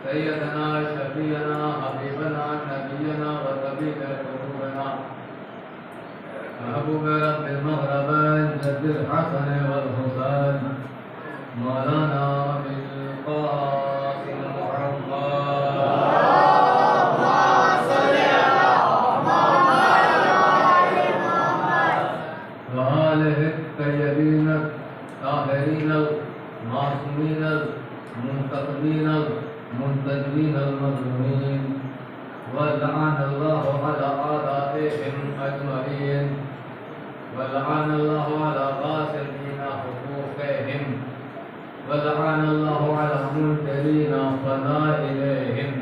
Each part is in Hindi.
सैयदना शफीना हबीबना नबीना व तबीब क़ुलूबना महबूब रब्बिल मग़रबैन जद्दिल हसन वल हुसैन मौलाना अबुल क़ासिम मुहम्मद व आलिहि तय्यबीन ताहिरीन मासूमीन मुंतक़बीन मुंतजबीन मज़लूमीन वलअन अल्लाहु अला आदातिहिम अजमईन वलअन अल्लाहु अला ग़ासिलीन हुकूक़िहिम वलअन अल्लाहु अला मुनकिरीन फ़ज़ाइलिहिम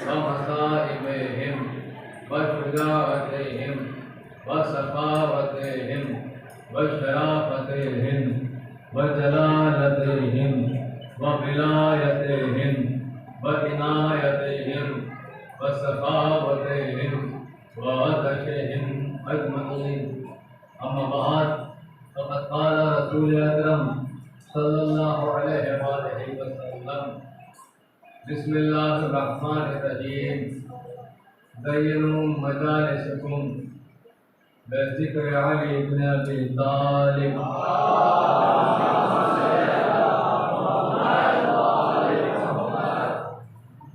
व मसाइबिहिम व शुजाअतिहिम व सख़ावतिहिम व शराफ़तिहिम व जलालतिहिम व विलायतिहिम व इनायतिहिम व सख़ावतिहिम व अदशिहिम अजमईन। अम्मा बाद फ़क़द क़ाल रसूल अकरम सल्लल्लाहु अलैहि वसल्लम बिस्मिल्लाहिर रहमानिर रहीम ज़य्यिनू मजालिसकुम बिज़िक्र अली इब्न अबी तालिब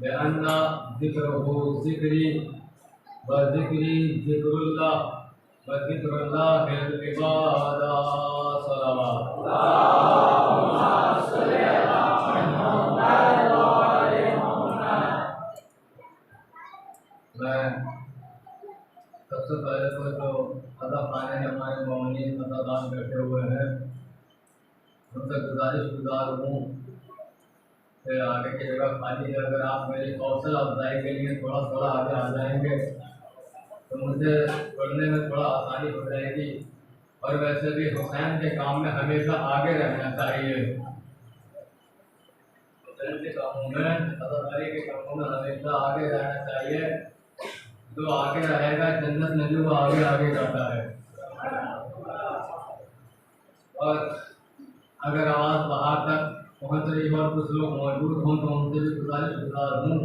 बेअन्ना ज़िक्रुहु ज़िक्री व ज़िक्री ज़िक्रुल्लाह व ज़िक्रुल्लाहिल इबादा सलावत। मैं सबसे पहले तो जो अदा खाने में हमारे मोमिनीन अदादान बैठे हुए हैं उनसे गुजारिश हूँ कि आगे की जगह खाली है, अगर आप मेरी हौसला अफजाई के लिए थोड़ा थोड़ा आगे आ जाएंगे तो मुझे पढ़ने में थोड़ा आसानी हो जाएगी। और वैसे भी हुसैन के काम में हमेशा आगे रहना चाहिए, हुसैन के कामों में अदादारी के कामों में हमेशा आगे रहना चाहिए। जो आगे रहेगा जन्नत में जो आगे आगे जाता है। और अगर आवाज़ बाहर तक पहुँच रही हो और कुछ लोग मौजूद हों तो उनसे भी गुजारिश हूँ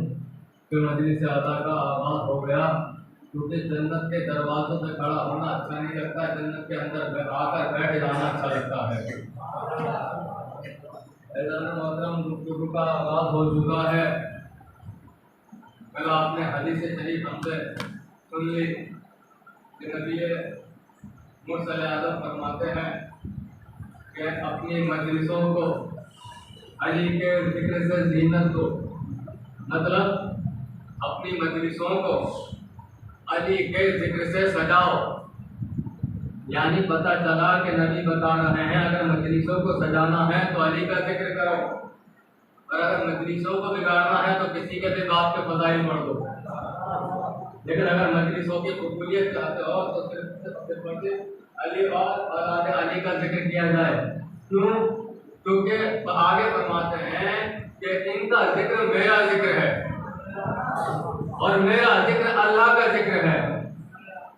कि मजलिस से अदा का आगाज़ हो गया, क्योंकि जन्नत के दरवाज़ों पे खड़ा होना अच्छा नहीं लगता, जन्नत के अंदर आकर बैठ जाना अच्छा लगता है। मोहतरम गुफ्तगू का आगाज़ हो चुका है। कल आपने हदीस शरीफ हमसे सुन ली कि नबी मुरसल आज़म फरमाते हैं कि अपनी मजलिसों को अली के जिक्र से जीनत दो, मतलब अपनी मजलिसों को अली के जिक्र से सजाओ। यानी पता चला कि नबी बता रहे हैं अगर मजलिसों को सजाना है तो अली का जिक्र करो, और अगर मजलिसों को बिगाड़ना है तो किसी के भी बाप के फज़ाइल पढ़ दो। लेकिन अगर मजलिसों की कबूलियत चाहते हो तो सिर्फ अली और औलाद अली का जिक्र किया जाए। क्यों? क्योंकि आगे फरमाते हैं कि इनका जिक्र मेरा जिक्र है और मेरा जिक्र अल्लाह का जिक्र है,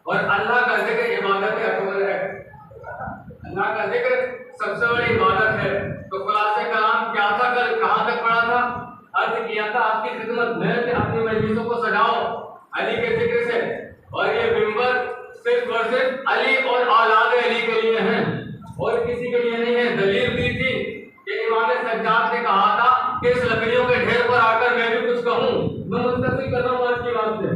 और अल्लाह का जिक्र इबादत अकबर है। अल्लाह का जिक्र सबसे बड़ी इबादत है। तो खुलासे कलाम क्या था, कल कहाँ तक पढ़ा था? अर्ज किया था आपकी खिदमत में कि अपनी मजलिसों को सजाओ अली के जिक्र से, और ये मिंबर सिर्फ और सिर्फ अली और औलाद अली के लिए है और किसी के लिए नहीं है। दलील दी थी कि इमाम सज्जाद ने कहा था कि इस लकड़ियों के ढेर पर आकर मैं भी कुछ कहूँ, मैं मुस्तफ़ी कर रहा हूँ आज की बात से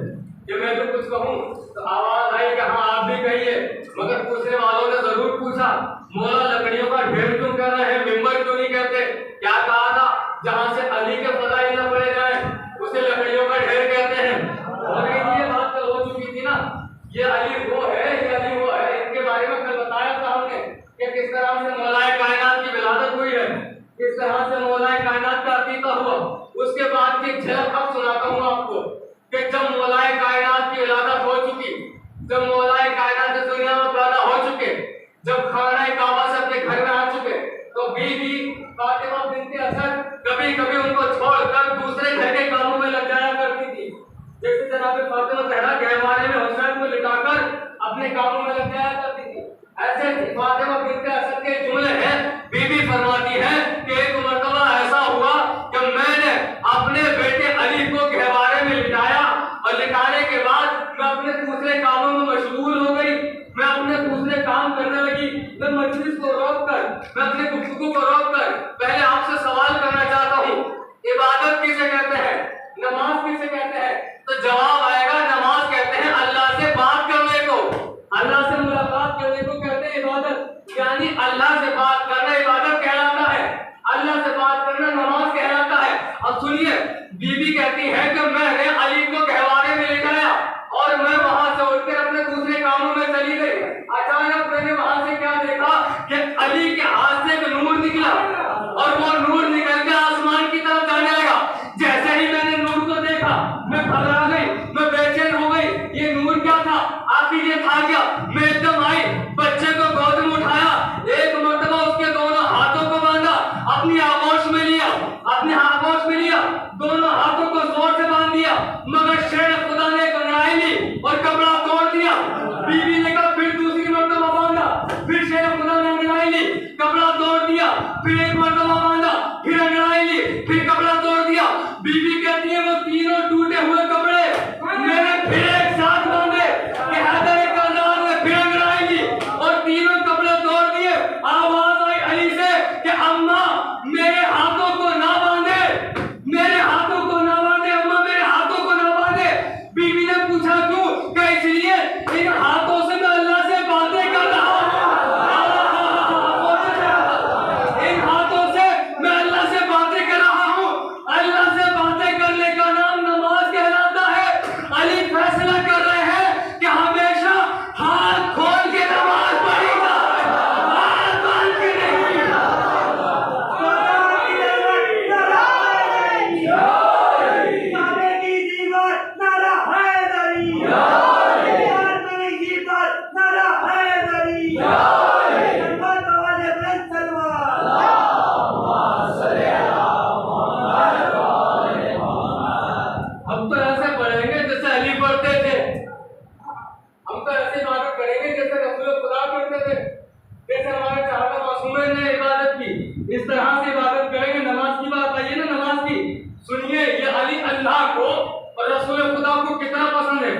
कि मैं भी कुछ कहूँ, तो आवाज आई कि हाँ आप भी कहिए। मगर पूछने वालों ने जरूर पूछा मौला लकड़ियों का ढेर क्यों कह रहे हैं, मिंबर क्यों नहीं कहते? क्या कहा था? जहाँ से अली के फज़ाइल न पढ़े जाए उसे लकड़ियों का ढेर कहते हैं। और ये बात कल हो चुकी थी ना, ये अली वो है, ये अली वो है, इनके बारे में कल बताया था हमने कि किस तरह से मौलाए कायनात की विलादत हुई है, किस तरह से मौलाए कायनात का अकीदा हुआ। उसके बाद की झलक अब सुनाता हूँ आपको कि जब मौलाए कायनात की विलादत हो चुकी, जब मौलाए कायनात इस दुनिया में पैदा हो चुके, जब खाना काबा से अपने बीवी फातिमा बिन्ते असद कभी कभी उनको छोड़कर दूसरे घर के कामों में लग जाया करती थी। जैसे जनाब फातिमा जहरा गहवारे में हुसैन को लिटाकर अपने कामों में लग जाया करती थी, ऐसे फातिमा बिन्ते असद के जुमले हैं। बीबी फरमाती है कि एक मर्तबा ऐसा हुआ कि मैंने अपने बेटे अली को गहवारे में लिटाया और लिटाने के बाद मैं अपने दूसरे कामों में मशगूल हो गई। मैं अपने दूसरे काम करने लगी। मैं मजलिस को रोककर, मैं अपने गुफ्तगू को रोककर पहले आपसे सवाल करना चाहता हूँ, इबादत किसे कहते हैं, नमाज किसे कहते हैं? तो जवाब आएगा, नमाज कहते हैं अल्लाह से बात करने को, अल्लाह से मुलाकात करने को कहते हैं इबादत। यानी अल्लाह से बात करना इबादत कहलाता है, अल्लाह से बात करना नमाज कहलाता है। अब सुनिए, बीबी कहती है कि मैंने अली को गहवारे में लिटाया और मैं वहां से उठकर अपने दूसरे कामों में चली गई। अचानक मैंने वहां से क्या देखा कि अली के हाथ से एक नूर निकला और वो नूर निकल के आसमान की तरफ जाने लगा। जैसे ही मैंने नूर को देखा मैं घबरा गई, मैं बेचैन हो गई। ये नूर क्या था, आखिर ये था क्या? मैं एकदम आई, बच्चे को गोद में उठाया, एक मर्तबा उसके दोनों हाथों को बांधा, अपनी आगोश में लिया, अपने आगोश में लिया, दोनों हाथों को जोर से बांध दिया, मगर शेर खुदा ने कड़ाई ली और कपड़ा तोड़ दिया। बीवी ने कहा फिर दूसरी मर्तबा बांधा, फिर शेर खुदा ने कड़ाई ली, कपड़ा तोड़ दिया, फिर एक मर्तबा बांधा, फिर कड़ाई ली, फिर कपड़ा तोड़ दिया। बीवी कहती है वो तीनों टूटे हुए कपड़े मैंने फिर एक साथ बांधे कि हैदर के अंदाज में फिर कड़ाई ली और तीनों कपड़े तोड़ दिए। आवाज आई अली से कि अम्मा मेरे हाथों को ना बांधे, मेरे हाथों को ना बांधे, अम्मा मेरे हाथों को ना बांधे। बीवी ने पूछा क्यों? क्या इसलिए इन हाथों से मैं अल्लाह से बातें कर रहा हूँ, इन हाथों से मैं अल्लाह से बातें कर रहा हूँ। अल्लाह से बातें करने का नाम नमाज कहलाता है। अली फैसला कर रहे हैं कि हमेशा हाथ खोल के नमाज पढ़ी जाए, हाथ बांध के नहीं। हम तो ऐसे पढ़ेंगे जैसे अली पढ़ते थे, हम तो ऐसे इबादत करेंगे जैसे रसूल खुदा करते थे, जैसे हमारे चाहता मासूम ने इबादत की, इस तरह से इबादत करेंगे। नमाज की बात आई है ना, नमाज की सुनिए, ये अली अल्लाह को और रसूल खुदा को कितना पसंद है।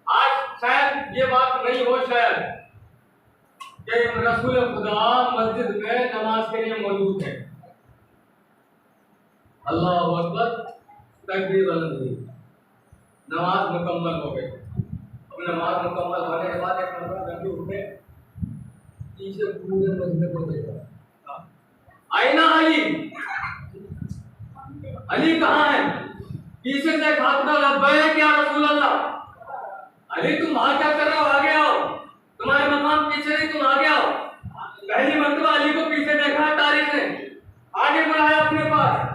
आज शायद ये बात नहीं हो शायद कि रसूल खुदा मस्जिद में नमाज के लिए मौजूद है। अल्लाहु अकबर, तकबीर बुलंद, नमाज मुकम्मल हो गई। अब नमाज मुकम्मल होने के बाद एक नंबर गंदी उठे, पीछे पूरे मस्जिद को देखा, आईना अली, अली कहाँ है? पीछे से एक हाथ में लब्बैक या रसूल अल्लाह। अली तुम वहां क्या कर रहे हो? आगे आओ, तुम्हारे मकाम पीछे नहीं, तुम आगे आओ। पहली मर्तबा अली को पीछे देखा है तारीख ने, आगे बुलाया अपने पास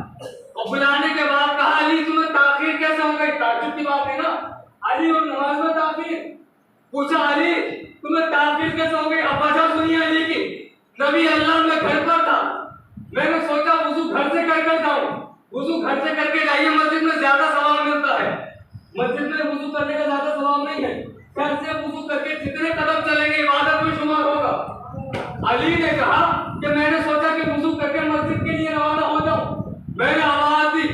और बुलाने के बाद कहा अली तुम्हें ताखीर कैसे हो गई? ताज्जुब की बात है ना, अली और नमाज में ताखीर। पूछा अली तुम्हें ताखीर कैसे हो गई? अब वजह सुनिए अली की। नबी अल्लाह में घर पर था, मैंने सोचा वुजू घर से करके जाऊं। वुजू घर से करके जाइए, मस्जिद में ज्यादा सवाब मिलता है। मस्जिद में वुजू करने का ज्यादा सवाब नहीं है, घर से वुजू करके जितने कदम चलेंगे इबादत में शुमार होगा। अली ने कहा कि मैंने सोचा कि वुजू करके मस्जिद के लिए रवाना हो जाऊं। मैंने आवाज दी,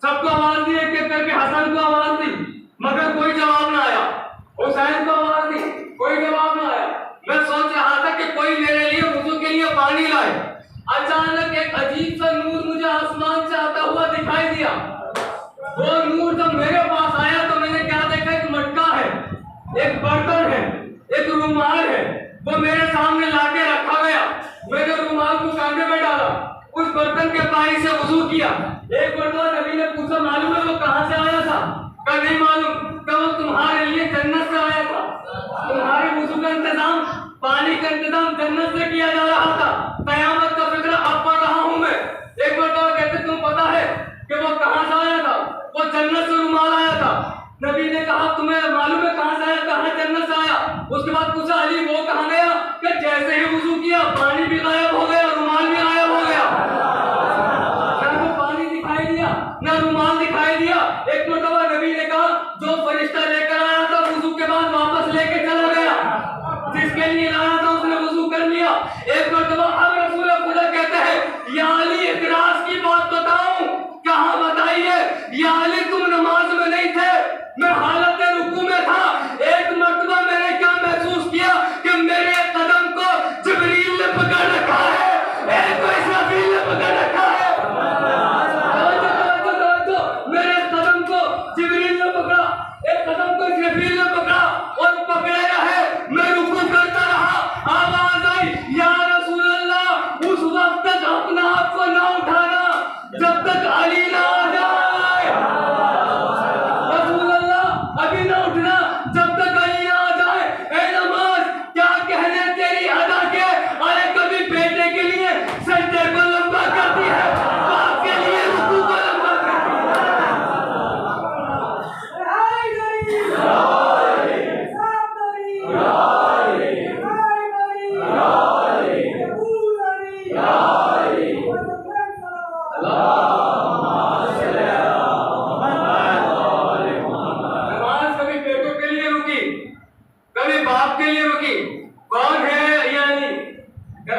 सबको आवाज दी, एक एक करके हसन को आवाज दी, मगर कोई जवाब ना आया। हुसैन को आवाज दी, कोई जवाब ना आया। मैं सोच रहा था कि कोई मेरे लिए वुजू के लिए पानी लाए। अचानक एक अजीब सा नूर मुझे आसमान से आता हुआ दिखाई दिया। वो नूर जब मेरे पास आया तो मैंने क्या देखा, एक मटका है, एक बर्तन है, एक रुमाल है, वो मेरे सामने लाके रखा गया। मैंने रुमाल को कांधे में डाला, उस बर्तन के पानी से वुजू किया। एक मर्तबा नबी ने पूछा मालूम है वो कहाँ से आया था? कहा नहीं मालूम। कहा वो तुम्हारे लिए जन्नत से आया था, तुम्हारे वुजू का इंतजाम, पानी का इंतजाम जन्नत से किया जा रहा था। कयामत का फिक्र अब पढ़ रहा हूँ मैं। एक मर्तबा कहते तुम पता है कि वो कहाँ से आया था? वो जन्नत से रुमाल आया था। नबी ने कहा तुम्हें मालूम है कहाँ से आया? कहाँ जन्नत से आया। उसके बाद पूछा अली वो कहाँ गया? कि जैसे ही वुजू किया पानी भी गायब हो गया, रुमाल भी गायब हो गया।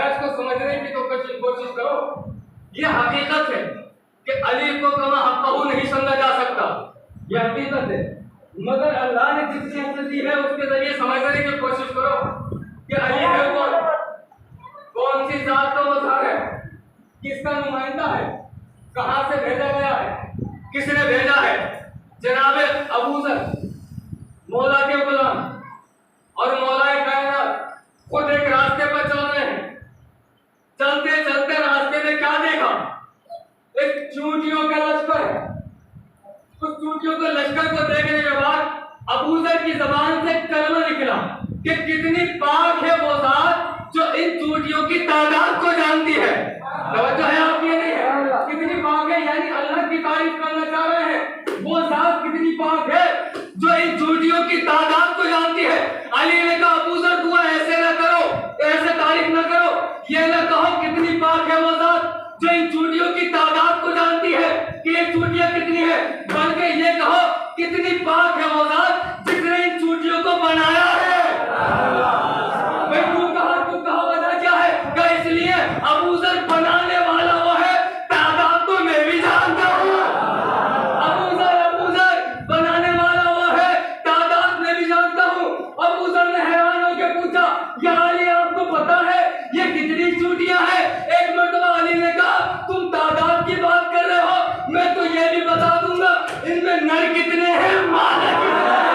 जरा इसको समझने की तो कोशिश करो। ये हकीकत है कि अली को कमा हक़्क़हू नहीं समझा जा सकता, ये हकीकत है। मगर अल्लाह ने जितनी अक्ल दी है उसके जरिए समझने की कोशिश करो कि अली है कौन सी जात का मज़हर है, किसका नुमाइंदा है, कहां से भेजा गया है, किसने भेजा है। जनाब अबू ज़र मौला के गुलाम और मौला कायनात खुद एक रास्ते पर चल रहे हैं। चलते चलते रास्ते में क्या देखा, एक चूंटियों का लश्कर है। उस चूंटियों के लश्कर को देखने के बाद अबू ज़र की जबान से कलमा निकला कि कितनी पाक है वो जात जो इन चूंटियों की तादाद को जानती है। तवज्जो है आपकी नहीं है? कितनी पाक है, यानी अल्लाह की तारीफ करना चाह रहे हैं। वो जात कितनी पाक है जो इन चूंटियों की तादाद को जानती है। अली ने कहा अबू ज़र दुआ ऐसे ना करो, ऐसे तारीफ ना करो, ये ना कहो कितनी पाक है वो जात जो इन चूंटियों की तादाद को जानती है कि ये चूंटियां कितनी है, बल्कि ये कहो कितनी पाक है वो जात जिसने इन चूंटियों को बनाया है। तू कहा वजह क्या है? क्या इसलिए अबू ज़र बनाने वाला वो है, तादाद तो मैं भी जानता हूँ। अबू ज़र बनाने वाला वो है, तादाद मैं भी जानता हूँ। अबू ज़र ने हैरान होकर पूछा, या अली आपको पता है ये कितनी चूंटियां हैं? एक मर्तबा अली ने कहा तुम तादाद की बात कर रहे हो, मैं तो ये भी बता दूंगा इनमें नर कितने हैं, मादा कितने हैं।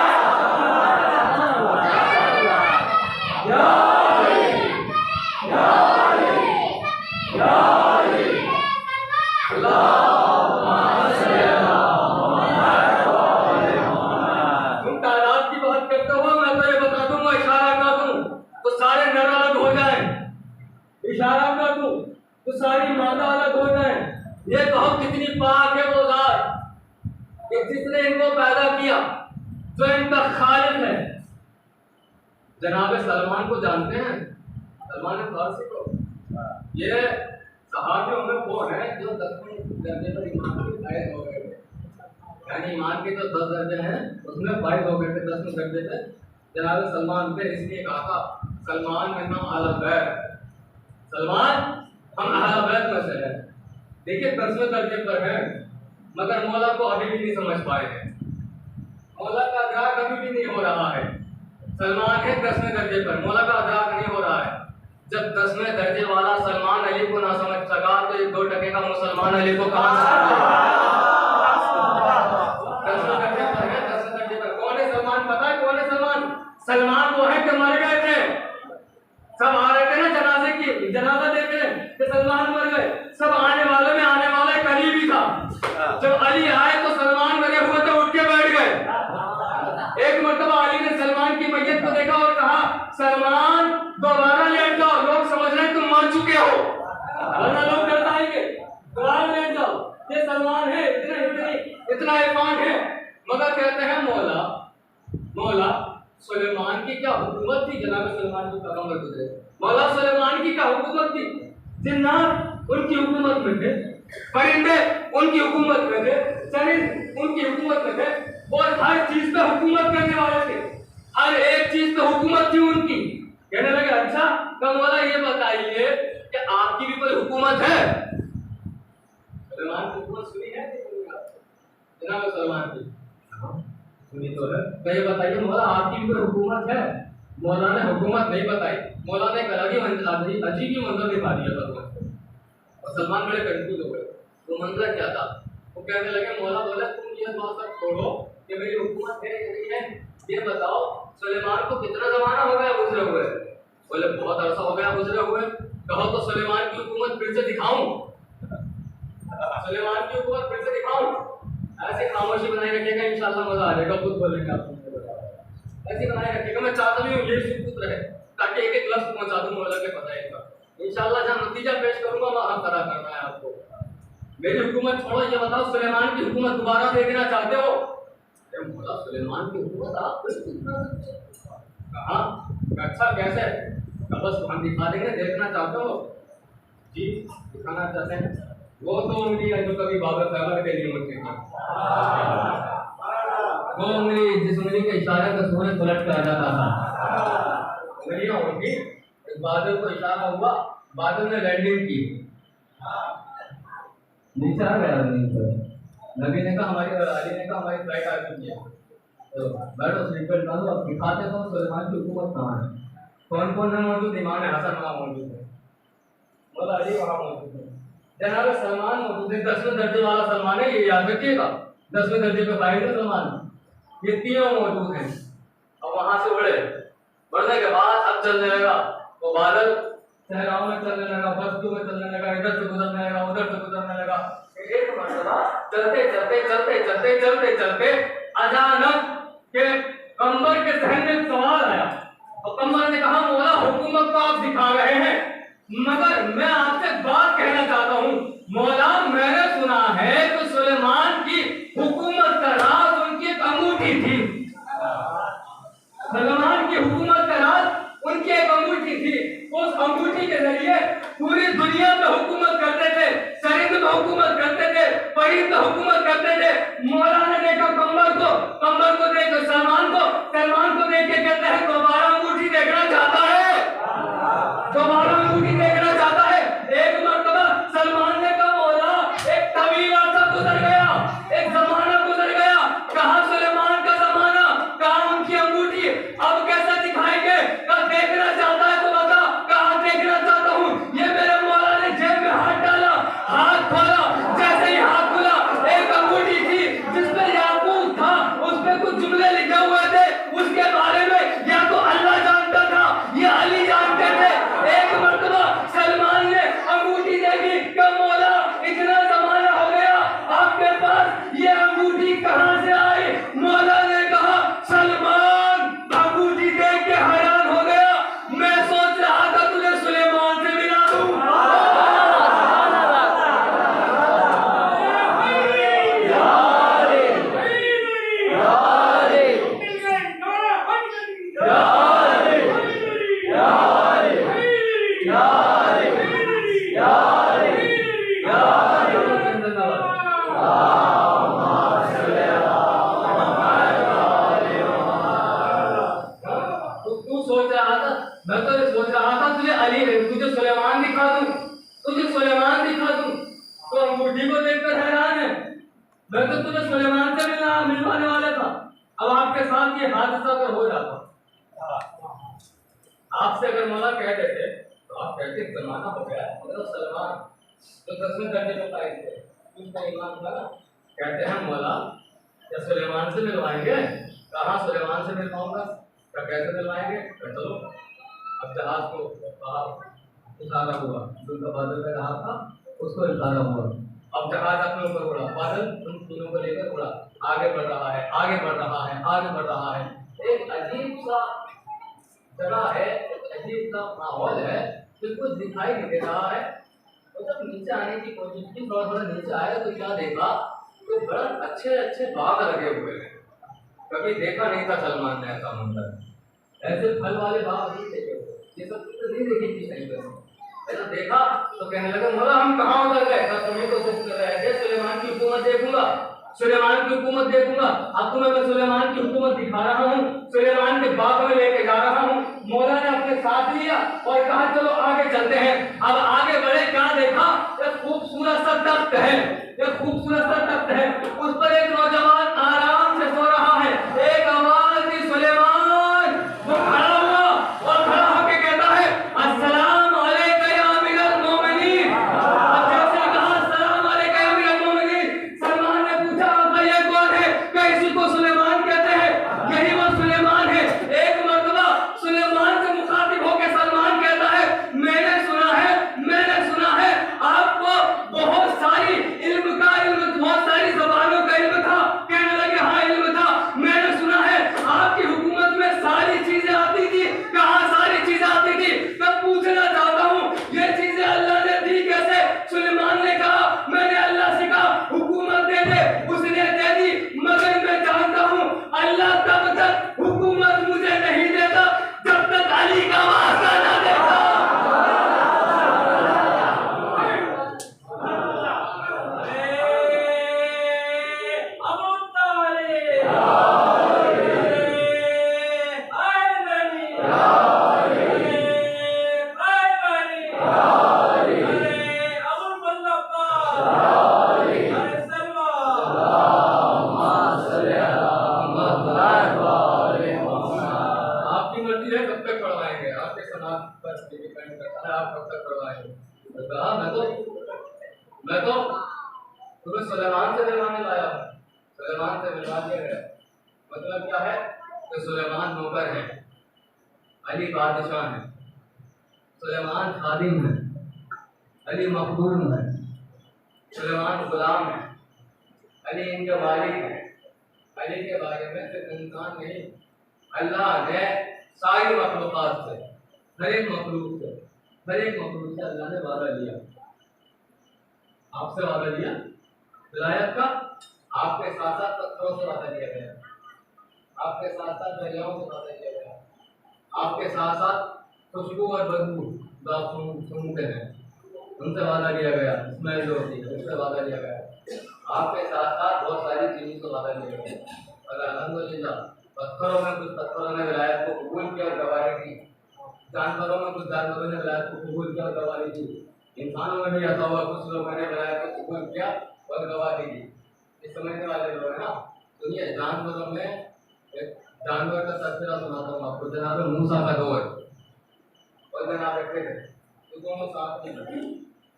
तुम तादाद की बात करते हो, मैं तो ये बता दूंगा, इशारा कर दूं तो सारे नर अलग हो जाए, इशारा कर दूं तो सारी मादा अलग हो जाए। ये कहो कितनी पाक है वो जात कि जिसने इनको पैदा किया, जो इनका खालिक है। जनाब सलमान को जानते हैं? सलमान फारसी को, ये सहाबियों में वो है जो 10वें दर्जे पर ईमान के फायद हो गए थे, यानी ईमान के जो 10 दर्जे हैं उसमें फायद हो गए थे 10वें दर्जे पे जनाब सलमान पे। इसलिए कहा था सलमान में नाम अहल बैत, सलमान हम अहल बैत में से है। देखिए 10वें दर्जे पर है, मगर मौला को अभी भी नहीं समझ पाए हैं, मौला का अदराक अभी भी नहीं हो रहा है। सलमान है 10वें दर्जे पर, मौला का अदराक नहीं हो रहा है। जब 10वें दर्जे वाला सलमान अली को ना समझ सका तो ये 2 टके का मुसलमान अली को कहां से समझेगा? 10वें दर्जे पर है, 10वें दर्जे पर कौन है सलमान? पता है कौन है सलमान? सलमान वो है कि मर गए थे, सब आ रहे थे ना जनाजे की, जनाजा देखने कि सलमान मर गए, सब आने वाले में आने वाला करीबी था। जब अली आए तो सलमान लगे हुए थे, उठ के बैठ गए। एक मर्तबा अली ने सलमान की मैयत को देखा और कहा सलमान दोबारा लेट जाओ, लोग समझ रहे हैं तुम मर चुके हो, वरना लोग डर जाएंगे, दोबारा लेट जाओ। ये सलमान है, इतना इरफान है। मगर कहते हैं मौला सुलेमान की क्या हुकूमत थी, जनाब सुलेमान की कदम में गुजरे, मौला सुलेमान की क्या हुकूमत थी। जिन्नात उनकी हुकूमत में थे, परिंदे उनकी हुकूमत में थे, चरिंद उनकी हुकूमत में थे, और हर चीज पे हुकूमत करने वाले थे, हर एक चीज पे हुकूमत थी उनकी। कहने लगे अच्छा तो मौला ये बताइए कि आपकी भी कोई हुकूमत है? सलमान की हुकूमत सुनी है जनाब सलमान की? सुनी तो है। तो ये बताइए मौला आपकी भी कोई हुकूमत है? मौला ने हुकूमत नहीं बताई, मौला ने एक अजीब ही मंजर दिखा दिया सलमान को, और सलमान बड़े कंफ्यूज हो गए। वो मंजर क्या था? वो कहने लगे मौला बोले तुम ये बात सब छोड़ो कि मेरी हुकूमत है या नहीं है, ये बताओ सुलेमान को कितना जमाना हो गया गुजरे हुए? बोले बहुत अरसा हो गया गुजरे हुए। कहो तो सुलेमान की हुकूमत फिर से दिखाऊं, सुलेमान की हुकूमत फिर से दिखाऊं? ऐसे खामोशी बनाए रखिएगा, इंशाल्लाह मजा आ जाएगा, खुद बोलेंगे आप। ऐसे बनाए रखिएगा, मैं चाहता भी हूँ ये सुकूत रहे ताकि एक एक लफ्ज पहुंचा दूं मौला के पता है। इंशाल्लाह जहां नतीजा पेश करूंगा वहां खड़ा करना है आपको। मेरी हुकूमत छोड़ो, ये बताओ सुलेमान की हुकूमत दोबारा देखना चाहते हो? मौला सुलेमान की हुकूमत आप कहाँ? अच्छा कैसे? बस हम दिखा देंगे, देखना चाहते हो? जी दिखाना चाहते हैं। वो तो उंगली है जो कभी बाबा खैबर के लिए मुझे वो उंगली जिस उंगली के इशारे पर सूरज पलट कर आ जाता था, उंगलियां उनकी, इस बादल को इशारा हुआ बादल ने लैंडिंग की, नीचे आ गया जमीन पर। नबी ने कहा हमारी अली ने कहा हमारी फ्लाइट आ चुकी है, तो बैठो सीट बेल्ट डालो, अब दिखाते हो सुलेमान की हुकूमत कहाँ है, कौन कौन है मौजूद। इमाम हसन वहाँ मौजूद है, मौला अली वहाँ मौजूद है, जनाब सलमान मौजूद है। 10वें दर्जे वाला सलमान है, ये याद रखिएगा, 10वें दर्जे पे फाइल है सलमान, ये तीनों मौजूद हैं। अब वहां से बढ़ने के बाद अब चलने लगा वो बादल, सहराओं में चलने लगा, बस्तियों में चलने लगा, इधर से गुजरने लगा, उधर से गुजरने लगा। एक मरतबा चलते अचानक के कंबर के जहन में एक सवाल आया, और कंबर ने कहा मौला हुकूमत तो आप दिखा रहे हैं, मगर मैं आपसे बात कहना चाहता हूँ। मौला मैंने सुना है कि सुलेमान की हुकूमत का राज उनकी एक अंगूठी थी, सुलेमान की हुकूमत का राज उनकी एक अंगूठी थी। उस अंगूठी के जरिए पूरी दुनिया में हुकूमत करते थे, शरीर में हुकूमत करते थे, परिंद में हुकूमत करते थे। मौला ने देखा कंबर को देखो सलमान को देख के कहते हैं दोबारा अंगूठी देखना चाहता है, दोबारा अंगूठी देखना चाहता है। एक मरतबा सलमान ने कहा मौला एक तवील अर्सा गुजर गया, एक जमाना गुजर गया, कहा सुलेमान का जमाना, कहा उनकी अंगूठी, अब कैसे दिखाएंगे, कहा देखना चाहता है तो बता, कहा देखना चाहता हूँ। ये मेरे मौला ने जेब में हाथ डाला, हाथ खोला, जैसे ही हाथ खुला एक अंगूठी थी जिसमें याकूत था, उस पे कुछ जुमले लिखे हुए थे, उसके बारे में या तो अल्लाह जानता था या अली जानते थे। एक मरतबा सलमान ने अंगूठी देखी, कहा मौला इतना जमाना हो गया आपके पास, ये अंगूठी कहां से आई। मौला ने कहा सलमान अंगूठी देख के हैरान हो गया, मैं सोच रहा था तुझे सुलेमान से मिला दूं। मैं तो सोच रहा था तुझे सुलेमान दिखा दूं, तो अंगूठी को देखकर हैरान है। मैं तो तुझे सुलेमान से मिलवाने वाला था। अब आपके साथ ये हादसा अगर हो जाता, आपसे अगर मौला कह देते तो आप कहते जमाना हो गया, मगर सलमान तो 10वें दर्जे पे पाए थे, उसका ईमान था ना, कहते हैं मौला क्या सुलेमान से मिलवाएंगे, कहाँ सुलेमान से मिलवाऊंगा, क्या कैसे मिलवाएंगे, चलो। अब जहाज को इशारा हुआ, जो बादल में रहा था उसको इशारा हुआ, अब जहाज अपने ऊपर उड़ा, बादल उन तीनों को लेकर उड़ा, आगे बढ़ रहा है। एक अजीब सा जगह है, एक अजीब सा माहौल है, बिल्कुल दिखाई नहीं दे रहा है। तो जब नीचे आने की कोशिश की, थोड़ा नीचे आया तो क्या देखा, तो बड़ा अच्छे बाग लगे हुए हैं। कभी देखा नहीं था सलमान ने ऐसा मंजर, ऐसे फल वाले बाग नहीं देखे, ये सब चीजें नहीं देखी थी सही तरह। ऐसा देखा तो कहने लगा मौला हम कहाँ उतर गए, तुम्हें तो कुछ कर रहे थे, सुलेमान की हुकूमत देखूंगा, अब तुम्हें मैं सुलेमान की हुकूमत दिखा रहा हूँ, सुलेमान के बाग में लेके जा रहा हूँ। मौला ने अपने साथ लिया और कहा चलो आगे चलते हैं। अब आगे बढ़े, क्या देखा, एक खूबसूरत सा तख्त है, उस पर एक नौजवान आराम से सो रहा है। एक आवाज दी सुलेमान, वो खड़ा हुआ और खड़ा होके कहता है अस्सलाम अलैका या अमीरुल मोमिनीन। अब जैसे कहा अस्सलाम अलैका या अमीरुल मोमिनीन, सलमान ने पूछा ये कौन है, क्या इसी को सुलेमान कहते हैं, यही वो सुलेमान है। एक मर्तबा सुलेमान से मुखातिब होकर सलमान कहता है मैंने सुना है आपको बहुत सारी जबानों का इल्म था, बादशाह हैं, सुलेमान खादिम है, अली मखदूम है, सुलेमान गुलाम है, अली इनके वालिद है। अली के बारे में सिर्फ इंसान नहीं, अल्लाह ने सारी मखलूक़ात से, हर एक मखलूक से अल्लाह ने वादा लिया। आपसे वादा लिया विलायत का, आपके साथ साथ पत्थरों से वादा लिया गया, आपके साथ साथ दरियाओं से वादा लिया गया, आपके साथ साथ खुशबू और बदबू सुनते हैं उनसे वादा लिया गया, स्मेल जो होती है उससे वादा लिया गया, आपके साथ साथ बहुत सारी चीज़ों से वादा लिया गया। और अल्हम्दुलिल्लाह पत्थरों ने विलायत को कबूल किया और गवाही दी, जानवरों में कुछ जानवरों ने विलायत को कबूल किया और गवाही दी, इंसानों में भी ऐसा हुआ कुछ लोगों ने विलायत को कबूल किया और गवाही दी। ये समझने वाले लोग हैं ना। सुनिए, जानवरों में एक जानवर का तस्वीर सुनाता हूँ आपको। जनाब मूसा का दौर और जनाब रखे थे तो दोनों साथ नहीं थे।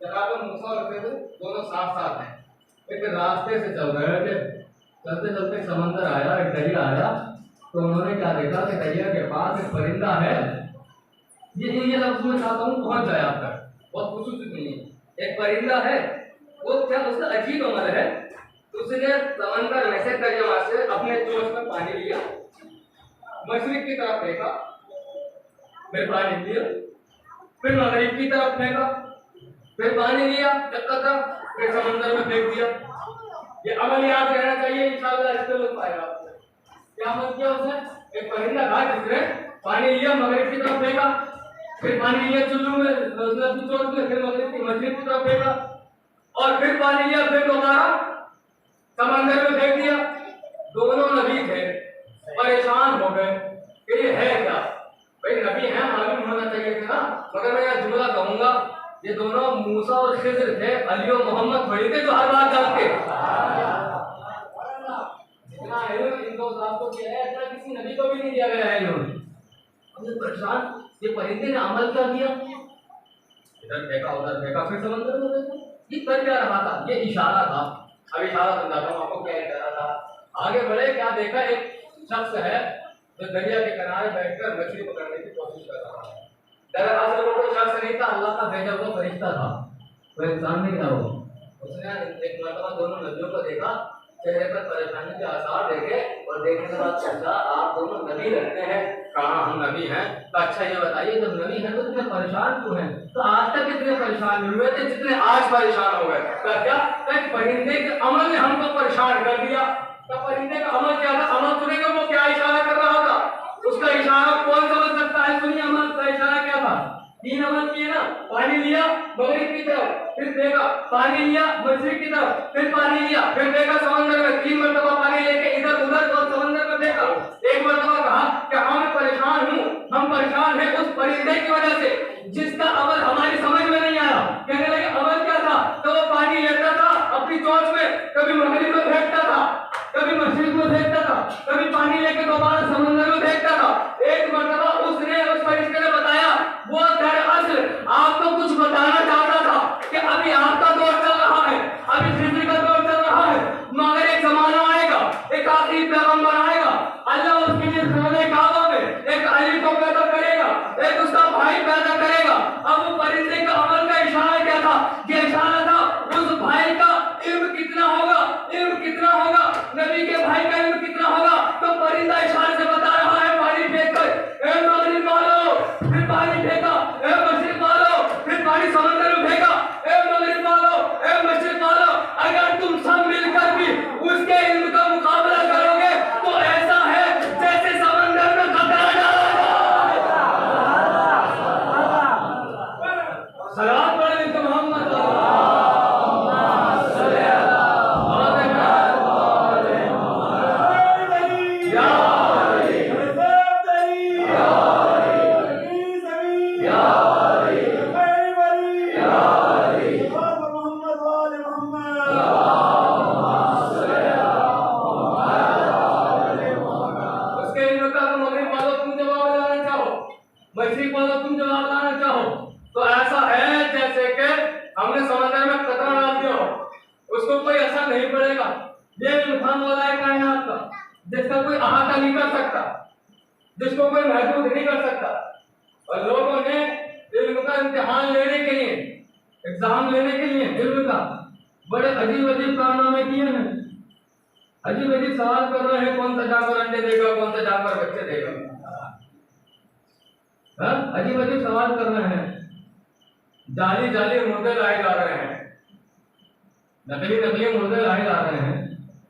जनाब मूसा रखे थे दोनों साथ साथ हैं, एक रास्ते से चल रहे थे, चलते चलते समंदर आया, एक दरिया आया, तो उन्होंने क्या देखा कि दरिया के पास एक परिंदा है। ये लफ्ज में चाहता हूँ पहुंच जाए आप तक, बहुत खुशूसी नहीं है। एक परिंदा है, वो क्या उसका अजीब अमल है, उसने समंदर में से दरिया से अपने चोंच में पानी लिया, मशरिक की तरफ फेंका, फिर पानी लिया, फिर मगरिब की तरफ फेंका, फिर पानी लिया तक, फिर समंदर में फेंक दिया। ये अमल याद रहना चाहिए, इंशाअल्लाह इससे लोग पाएगा। क्या अमल किया उसने? एक परिंदा था जिसने पानी लिया, मगरिब की तरफ फेंका, फिर पानी लिया चुल्लू में, फिर मगरिब की मछली की तरफ फेंका, और फिर पानी लिया, फिर दोबारा समंदर में फेंक दिया। दोनों नबी थे, परेशान हो गए कि ये है क्या? भाई नबी है, मालूम होना चाहिए था ना। मगर मैं यह जुमला कहूंगा, ये दोनों मूसा और खिज़र थे, अली और मोहम्मद थोड़ी थे जो हर बात जानते। इतना इल्म इन दो साहब को दिया है, इतना किसी नबी को भी नहीं दिया गया है इन्होंने। हमने परेशान, ये परिंदे ने अमल क्या किया? इधर फेंका उधर फेंका, फिर समंदर में फेंका। ये कर क्या रहा था? ये इशारा था। अब इशारा समझाता हूँ आपको क्या इशारा था। आगे बढ़े, क्या देखा? एक शख्स है जो दरिया के किनारे बैठकर मछली पकड़ने की कोशिश कर रहा है। दरअसल वो कोई शख्स नहीं था, अल्लाह का भेजा हुआ फरिश्ता था, कोई इंसान नहीं था वो। उसने एक मरतबा दोनों नबियों को देखा, चेहरे पर परेशानी के आसार देखे, और देखने के बाद पूछा, आप दोनों नबी लगते हैं? कहा हम नबी हैं। तो अच्छा ये बताइए, जब नबी हैं तो इतने परेशान क्यों हैं? तो आज तक इतने परेशान नहीं हुए थे जितने आज परेशान हो गए। तो क्या परिंदे के अमल ने हमको परेशान कर दिया। तो परिंदे का अमल क्या था? अमल सुनेंगे वो क्या इशारा कर रहा था, उसका इशारा कौन समझ सकता है? सुनिए, अमल का इशारा क्या था? 3 अमल किए ना, पानी लिया मगरिब की तरफ, फिर फेंका, पानी लिया मशरिक की तरफ, फिर पानी लिया, फिर फेंका समंदर में। 3 मरतबा पानी लेके इधर उधर तो समंदर में फेंका। एक मरतबा कहा कि हम परेशान हूँ, हम परेशान हैं उस परिंदे की वजह से जिसका अमल हमारी समझ में नहीं आया। कहने लगे अमल क्या था? तो वो पानी लेता था अपनी चोंच में, कभी मगरिब में फेंकता था, कभी मशरिक में फेंकता था, कभी पानी लेके दोबारा समंदर में फेंकता था। एक मरतबा उसने उस फरिश्ते ने बताया, वो दरअसल आपको कुछ बताना चाहता था कि अभी आपका दौर चल रहा है, अभी खिज़र का दौर चल रहा है, मगर एक जमाना आएगा, एक आखिरी पैगंबर आएगा, अल्लाह उसके लिए खाने काबा में एक अली को पैदा करेगा, एक उसका भाई पैदा करेगा। अब वो परिंदे का अमल का इशारा क्या था? ये इशारा था उस भाई का इल्म कितना होगा, इल्म कितना होगा, नबी के भाई का इल्म कितना होगा। तो परिंदा इशारे से बता रहा है, पानी फेंक कर, ए मगरिब मारो, फिर पानी फेंका, ए मशरिक मारो, फिर पानी समंदर में फेंका, ए मगरिब मारो, ए मशरिक मारो। अगर तुम सब मिलकर भी उसके इल्म का मुकाबला करोगे तो ऐसा है जैसे समंदर में खतरा डाला जाए। सलाम अलैकुम मोहम्मद। मशरिक वालों तुम जवाब लाना चाहो तो ऐसा है जैसे कि हमने समंदर में कतरा डाल दिया हो, उसको कोई असर नहीं पड़ेगा। ये इल्म वाला है कायनात का, जिसका कोई अहाता नहीं कर सकता, जिसको कोई महसूस नहीं कर सकता। नाम लेने के लिए इल्म का बड़े अजीब अजीब कारनामे किए हैं, अजीब अजीब सवाल कर रहे हैं, कौन सा जानवर अंडे देगा, कौन सा जानवर बच्चे देगा। अजीब अजीब सवाल कर रहे हैं, जाली जाली मुर्दे लाए जा रहे हैं, नकली नकली मुर्दे लाए जा रहे हैं।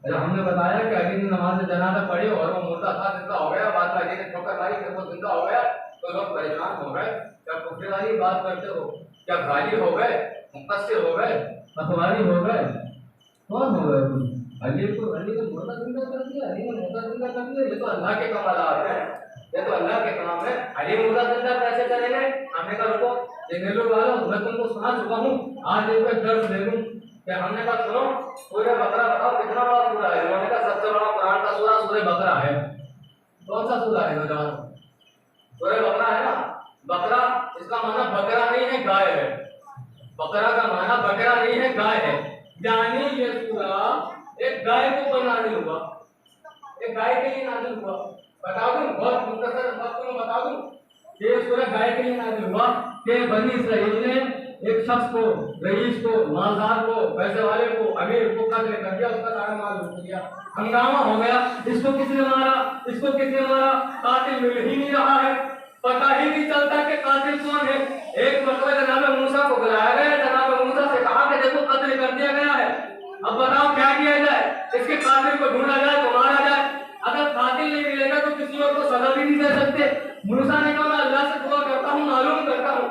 जब हमने बताया कि अली ने नमाज जनाजा पढ़ी और वो मुर्दा था जिंदा हो गया, बाद में अली ने ठोकर मारी कि वो जिंदा हो गया, तो लोग परेशान हो गए। क्या कुफर वाली बात करते हो, क्या गाली हो गए, मुकस्सिर हो गए, मतवारी हो गए, कौन हो गए तुम? अली को मुर्दा जिंदा कर दिया, अली ने मुर्दा जिंदा कर दिया, ये तो अल्लाह के कमालात है, ये तो अल्लाह के काम है। अली मुर्दा जिंदा कैसे करेंगे? हमने कहा रुको, देखने वालों मैं तुमको सुना चुका हूँ, आज एक दर्द ले लूं। क्या हमने कहा सुनो, सूरह बकरा बताओ कितना बड़ा सूरा है? उन्होंने कहा सबसे बड़ा कुरान का सूरा सूरह बकरा है। कौन सा सूरा है नौजवान? सूरह बकरा है ना। बकरा इसका माना बकरा नहीं है, गाय है। बकरा का माना बकरा नहीं है, गाय है। यानी ये सूरा एक गाय को ऊपर नाजिल हुआ, एक गाय के लिए नाजिल हुआ। बता दूं, बहुत मुख्तसर वक्त में बता दूं, ये सूरा गाय के लिए नाजिल हुआ कि बनी इसराइल ने एक शख्स को, रईस को, मालदार को, पैसे वाले को, अमीर को कत्ल कर दिया, उसका सारा माल लूट लिया, हंगामा हो गया। इसको किसने मारा, इसको किसने मारा? कातिल मिल ही नहीं रहा है, पता ही नहीं चलता कि कातिल कौन है। एक मरतबा जनाब मूसा को बुलाया गया, जनाब मूसा से कहा कि देखो कत्ल कर दिया गया है, अब बताओ क्या किया जाए? इसके कातिल को ढूंढा जाए तो मारा जाए, अगर कातिल नहीं मिलेगा तो किसी और को सजा भी नहीं दे सकते। मूसा ने कहा मैं अल्लाह से दुआ करता हूँ, मालूम करता हूँ,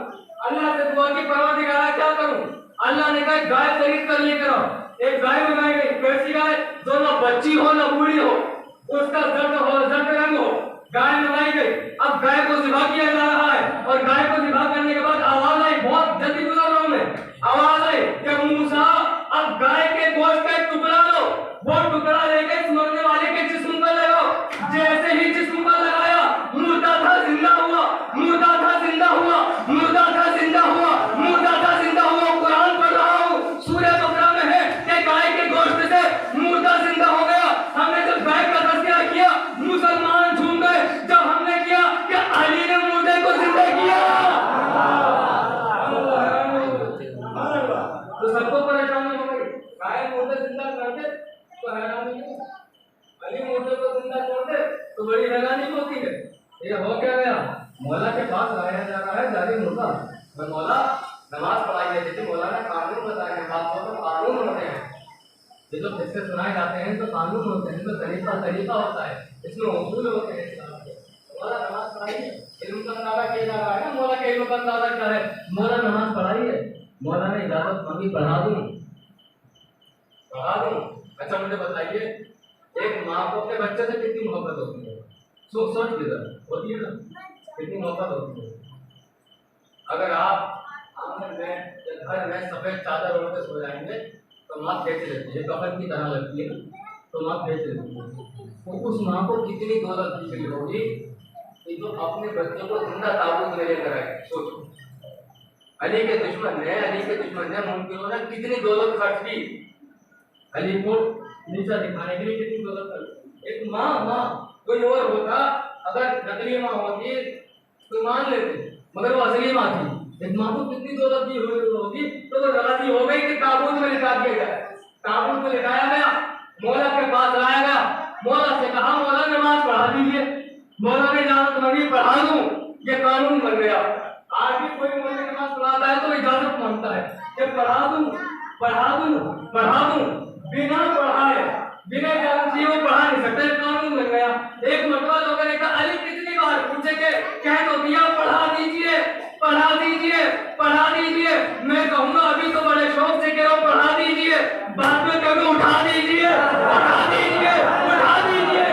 अल्लाह से दुआ की परवादिगार क्या करूं? अल्लाह ने कहा गाय खरीद कर लेकर आओ। एक गाय बनाई गई, कैसी गाय? जो ना बच्ची हो ना बूढ़ी हो, उसका जर्द रंग हो, गाय बनाई गई। अब गाय को ज़िबा किया जा रहा है और गाय को ज़िबा करने के बाद आवाज आई, बहुत जल्दी गुजर रहा हूं मैं, आवाज आई कि मूसा अब गाय के गोश्त का एक टुकड़ा लो, वो टुकड़ा लेके इस मरने वाले के जिस्म पर लगाओ। जैसे ही जिस्म पर लगाया, मुर्दा था जिंदा हुआ, मुर्दा था जिंदा हुआ, मुर्दा था जिंदा हुआ, मुर्दा था जिंदा हुआ। कुरान पढ़ रहा हूँ, सूरह बकरा में है कि गाय के गोश्त से मुर्दा जिंदा हो गया। हमने जब गाय का तज़किरा किया, मुसलमान झूम गए। जब हमने किया कि अली ने मुर्दे को जिंदा किया, तो सबको परेशानी हो गई। गाय मुर्दे जिंदा करते तो हैरानी, अली मुर्दे को जिंदा करते तो बड़ी हैरानी होती है। ये हो क्या गया? मौला के पास लाया जा रहा है जारी मुर्दा, मौला नमाज पढ़ाई जाती थी, मौला ने कानून बताए हैं, खासतौर पर कानून होते हैं, ये जो किस्से सुनाए जाते हैं तो कानून होते हैं, तो तरीका होता है, इसमें उसूल होते हैं। मौला नमाज पढ़ाई है, इल्म का अंदाजा किया जा रहा है। मौला के इल्म का अंदाजा क्या है? मौला नमाज पढ़ाई है, मौला ने इजाजत मांगी, पढ़ा दूं। अच्छा मुझे बताइए, एक माँ को अपने बच्चे से कितनी मोहब्बत होती है? सोच किधर होती है ना, कितनी मोहब्बत होती है। अगर आप आंगन में या घर में सफेद चादर ओढ़ के सो जाएंगे तो माँ खींच लेती है, कफन की तरह लगती है, तो माँ खींच लेती है। तो उस माँ को कितनी दौलत दी गई होगी कि जो अपने बच्चों को जिंदा ताबूत में लेकर आए। सोचो, अली के दुश्मन ने मुनकिरों ने कितनी दौलत खर्च की, अली को नीचा दिखाने के लिए कितनी दौलत खर्च की। एक माँ कोई और होता, अगर नकली माँ होती तो मान लेते, मगर वो असली माँ थी। एक माँ को कितनी दौलत दी हुई होगी तो वो राजी हो गई कि ताबूत में लिटा दिया जाए। ताबूत में लिटाया गया, मौला के पास लाया गया, मौला से कहा मौला नमाज पढ़ा दीजिए। मौला ने इजाजत मांगी, पढ़ा दूं, ये कानून बन गया। आज भी कोई मौला नमाज पढ़ाता है तो इजाजत मांगता है कि पढ़ा दूं, बिना पढ़ाए, बिना इजाजत दिए वो पढ़ा नहीं सकता, कानून बन गया। एक मरतबा लोगों ने कहा अली कितनी बार पूछे के कह तो दिया पढ़ा दीजिए, पढ़ा दीजिए, पढ़ा दीजिए। मैं कहूँगा अभी तो बड़े शौक से कह रहा हूँ पढ़ा दीजिए, बाद में कभी उठा दीजिए, उठा दीजिए, उठा दीजिए।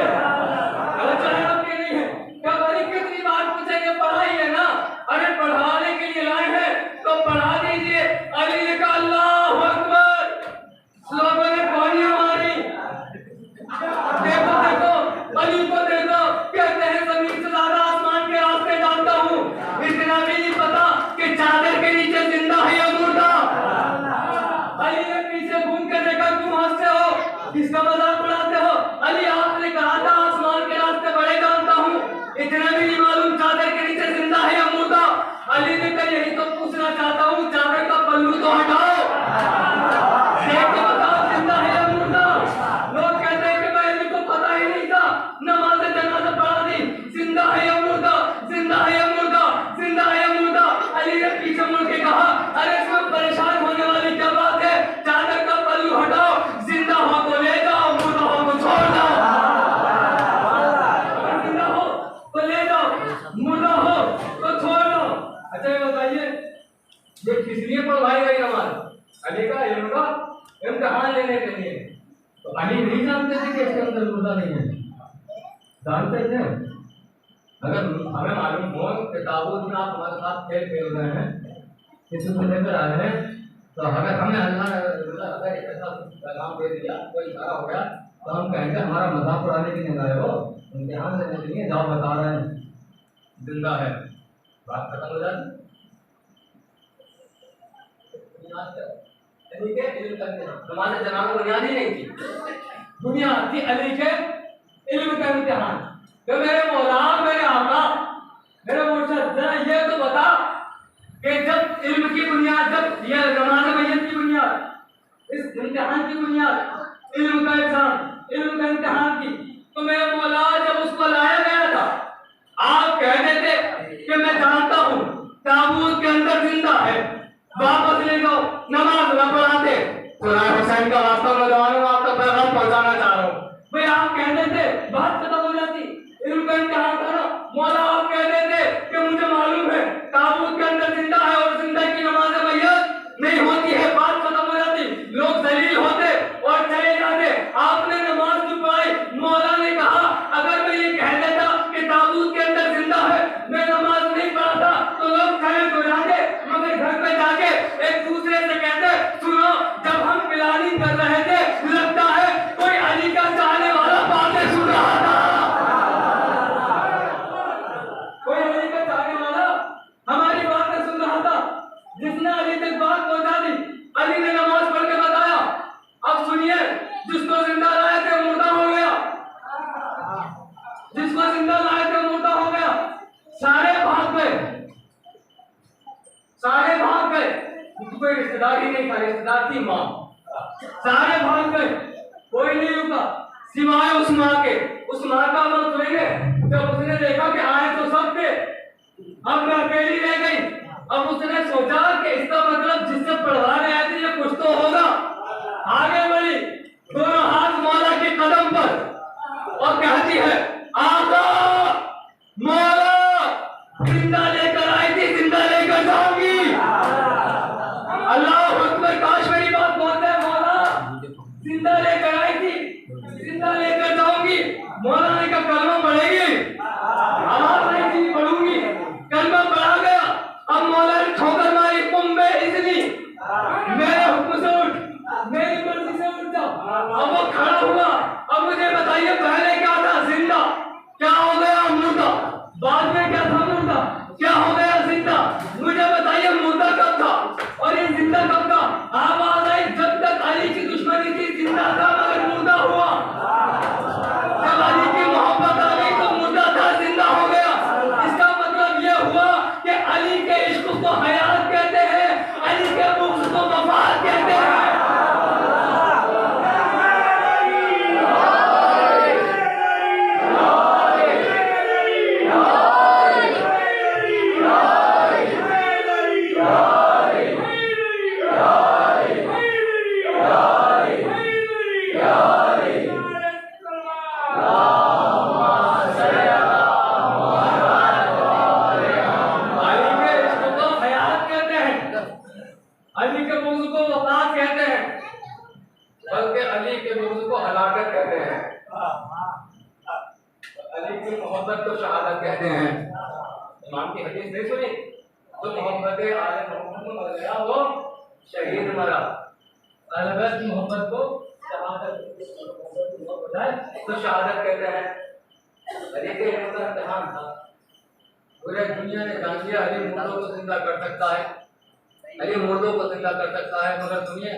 नहीं है क्या? अली कितनी बार पूछेंगे पढ़ाइए ना, अरे पढ़ाने के लिए लाए हैं तो पढ़ा दीजिए। अली ने कहा अल्लाहु अकबर, लोगों ने गोलियां मारी। देखो अली को देखो, कहते हैं जमीन से ज्यादा आसमान के रास्ते जानता हूँ, इतना भी नहीं पता कि चादर के नीचे जिंदा है या मुर्दा। अली का इल्म का इम्तिहान लेने के लिए। तो अली नहीं जानते थे कि इसके अंदर मुर्दा नहीं है, जानते थे। अगर हमें मालूम हो कि ताबूत में आप हमारे साथ खेल खेल रहे हैं, किसी को लेकर आए हैं, तो अगर हमें अल्लाह ने अगर ऐसा पैगाम दे दिया, कोई इशारा हो गया, तो हम कहेंगे हमारा मजाक उड़ाने के लिए आए हो, इम्तिहान लेने के लिए, जाओ बता रहे हैं जिंदा है, बात खत्म हो जाती। अली के इल्म का हमारे जनाब को बुनियाद ही नहीं थी, दुनिया थी अली के इल्म का इम्तिहान। तो मेरे मौला, मेरे आका, मेरे मुर्शिद, जरा ये तो बता कि जब इल्म की बुनियाद, जब यह नमाज मैयत की बुनियाद, इस इम्तिहान की बुनियाद इल्म का एग्जाम, इल्म का इम्तिहान की, तो मेरे मौला जब उसको लाया गया था, आप कहते थे कि मैं जानता हूँ ताबूत के अंदर जिंदा है, वापस ले जाओ, नमाज न पढ़ाते, तो हुसैन का वास्ता नौजवानों आपका पैगाम पहुंचाना चाह रहा हूँ। भाई आप कहते थे बात खत्म हो जाती, इल्म का इम्तिहान करो। मौला आप कहते थे कि मुझे मालूम है ताबूत के अंदर जिंदा है और जिंदा की नमाज मैयत नहीं होती है, बात खत्म हो जाती, लोग दलील होते और चले जाते, आपने नमाज छुपाई। मौला ने कहा अगर मैं ये कह देता कि ताबूत के अंदर जिंदा है, मैं नमाज नहीं पढ़ाता, तो लोग खड़े हो जाते, मगर घर पे जाके एक दूसरे से कहते सुनो जब हम प्लानिंग कर रहे थे लगता है कोई अली का चाहने वाला बातें सुन रहा था, कोई अली का चाहने वाला हमारी बातें सुन रहा था, जिसने अली तक बात पहुंचा दी, अली ने नमाज पढ़ के बताया। अब सुनिए, जिसको जिंदा लाए थे मुर्दा हो गया, जिसको जिंदा लाए थे मुर्दा हो गया, सारे भाग गए, सारे भाग गए, कोई रिश्तेदार ही नहीं था, रिश्तेदार थी मां, सारे भाग गए, कोई नहीं रुका सिवाय उस मां के। उस मां का मत लेंगे, जब उसने देखा कि आए तो सब थे, अब मैं अकेली रह गई। अब उसने सोचा कि इसका मतलब जिससे पढ़वाने आए थे ये कुछ तो होगा, आगे बढ़ी, दोनों हाथ मौला के कदम पर और कहती है आका मौला जिंदा लेकर आई थी, जिंदा लेकर जाऊंगी। अल्लाह अकबर, काश मेरी बात बोलते हैं, मौला जिंदा लेकर आई थी, जिंदा लेकर जाऊंगी। मौला ने कहा कलमा पढ़ेगी, आवाज नहीं थी पढ़ूंगी, कलमा पढ़ा गया। अब मौला ने ठोकर मारी, कुंबे इसलिए मेरे हुक्म से उठ, मेरी मर्जी से उठ जाओ। अब वो खड़ा हुआ, अब मुझे बताइए पहले क्या था जिंदा, क्या हो गया मुर्दा, बाद में क्या था मुर्दा, क्या हो गया जिंदा, मुझे बताइए मुर्दा कब था और ये जिंदा कब था। आवाज आई जब तक अली की दुश्मनी थी जिंदा था मगर मुर्दा हुआ, जब अली की मोहब्बत आ गई तो मुर्दा था जिंदा हो गया। इसका मतलब ये हुआ कि अली के इश्क को हयात कहते हैं, अली के बुग़्ज़ को वफ़ात कहते हैं। अली के बुग़्ज़ को वफ़ात कहते हैं, बल्कि अली के बुग़्ज़ को हलाकत कहते हैं, अली की मोहब्बत को शहादत कहते हैं। इमाम की हदीस नहीं सुनी, तो मोहब्बत आले मोहम्मद मर गया वो शहीद मरा, अलग की मोहब्बत को शहादत तो शहादत कहते हैं। अली के इम्तिहान था, पूरे दुनिया ने जान लिया अली मुर्दों को जिंदा कर सकता है, अली मुर्दों को जिंदा कर सकता है, मगर सुनिए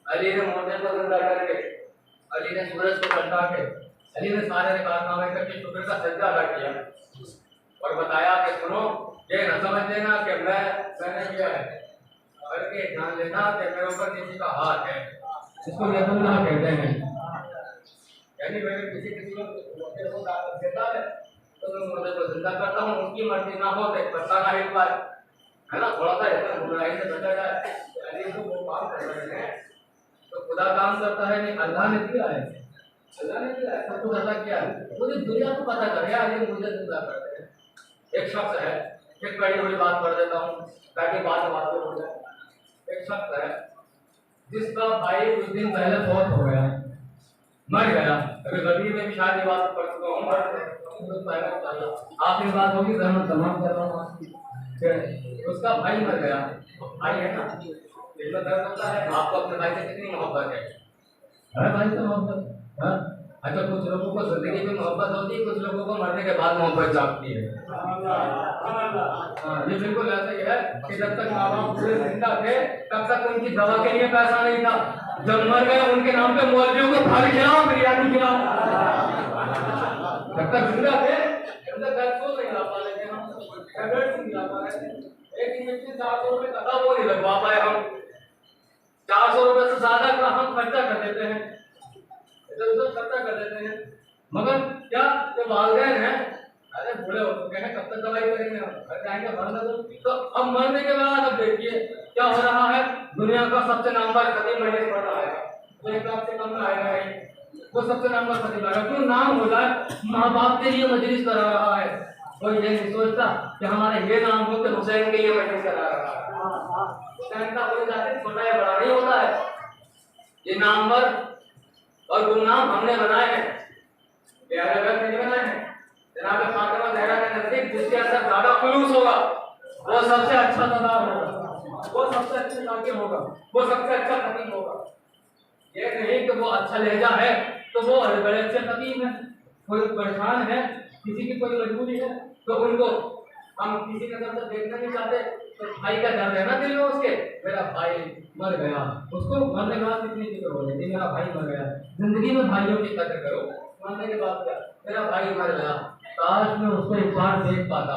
अली ने मुर्दे को जिंदा करके, अली ने सूरज को ठंडा के, अली ने सारे कारनामे करके शुक्र का सजदा अदा किया और बताया कि सुनो ये न समझ लेना कि मैंने किया है, बल्कि जान लेना कि मेरे ऊपर किसी का हाथ है, इसको यदुल्लाह कहते हैं। यानी मैं किसी को ताकत देता है तो मैं मुर्दे को जिंदा करता हूँ, उसकी मर्जी ना हो तो करता ना एक बार, है ना, थोड़ा सा ऐसा बुराई से बचा जाए। अली को वो काम कर रहे हैं तो खुदा काम करता है, नहीं अल्लाह ने दिया है, अल्लाह ने दिया है, सब कुछ अल्लाह किया है। मुझे दुनिया को पता कर रहा है, मुझे जिंदा करते हैं। एक शख्स है, एक बड़ी बड़ी बात कर देता हूँ ताकि बात हो जाए। एक शख्स है, जिसका भाई कुछ दिन पहले बहुत हो गया, मर गया। अगर गली में भी शादी बात पड़ चुका हूँ, आखिरी बात होगी तमाम कर रहा हूँ। उसका भाई मर गया, भाई है ना, दिल में दर्द होता है। आपको अपने भाई से कितनी मोहब्बत है भाई से मोहब्बत। हाँ, अच्छा, कुछ लोगों को जिंदगी में मोहब्बत होती है, कुछ लोगों को मरने के बाद मोहब्बत जागती है। हाँ, ये बिल्कुल ऐसा ही है कि जब तक माँ बाप पूरे जिंदा थे तब तक उनकी दवा के लिए पैसा नहीं था। जब मर गए उनके नाम पे मौलवियों को फल खिलाओ, बिरयानी खिलाओ। जब तक जिंदा थे तब तक घर को नहीं ला पा रहे थे, हम टैबलेट नहीं ला पा रहे थे। एक इंजेक्शन 400 रुपए का वो नहीं लगवा पाए हम। 400 रुपए से ज्यादा का हम खर्चा कर देते हैं, खर्चा कर देते हैं। मगर क्या जो वालिदैन हैं, अरे बूढ़े हो चुके हैं, कब तक दवाई करेंगे, हम जाएंगे मरने दो। तो अब मरने के बाद अब देखिए क्या हो रहा है। दुनिया का सबसे नामवर खतीब मजलिस पढ़ रहा है, तो एक लाख से कम में आएगा नहीं, वो सबसे नामवर खतीब आएगा। क्यों? नाम हो जाए, माँ बाप के लिए मजलिस करा रहा है। कोई ये नहीं सोचता कि हमारा ये नाम हो कि हुसैन के लिए मजलिस करा रहा है। हुसैन का कोई जाति छोटा या बड़ा नहीं होता है। ये नामवर और गुमनाम हमने बनाए हैं, प्यारे लोग नहीं बनाए हैं। जनाब फातिमा ज़हरा के नजदीक जिसके अंदर ज्यादा खुलूस होगा वो सबसे अच्छा सरदार होगा, वो सबसे अच्छा शाकिर होगा, वो सबसे अच्छा खतीब होगा। ये नहीं कि वो अच्छा लहजा है तो वो बड़े अच्छे खतीब है। कोई परेशान है, किसी की कोई मजबूरी है तो उनको हम किसी नजर से देखना नहीं चाहते, तो भाई का दर्द है ना दिल में उसके, मेरा भाई मर गया, उसको मरने के बाद कितनी चीजें हो जाती, मेरा भाई मर गया। जिंदगी में भाइयों की कदर करो, मरने के बाद क्या, मेरा भाई मर गया, काश मैं उसको एक बार देख पाता।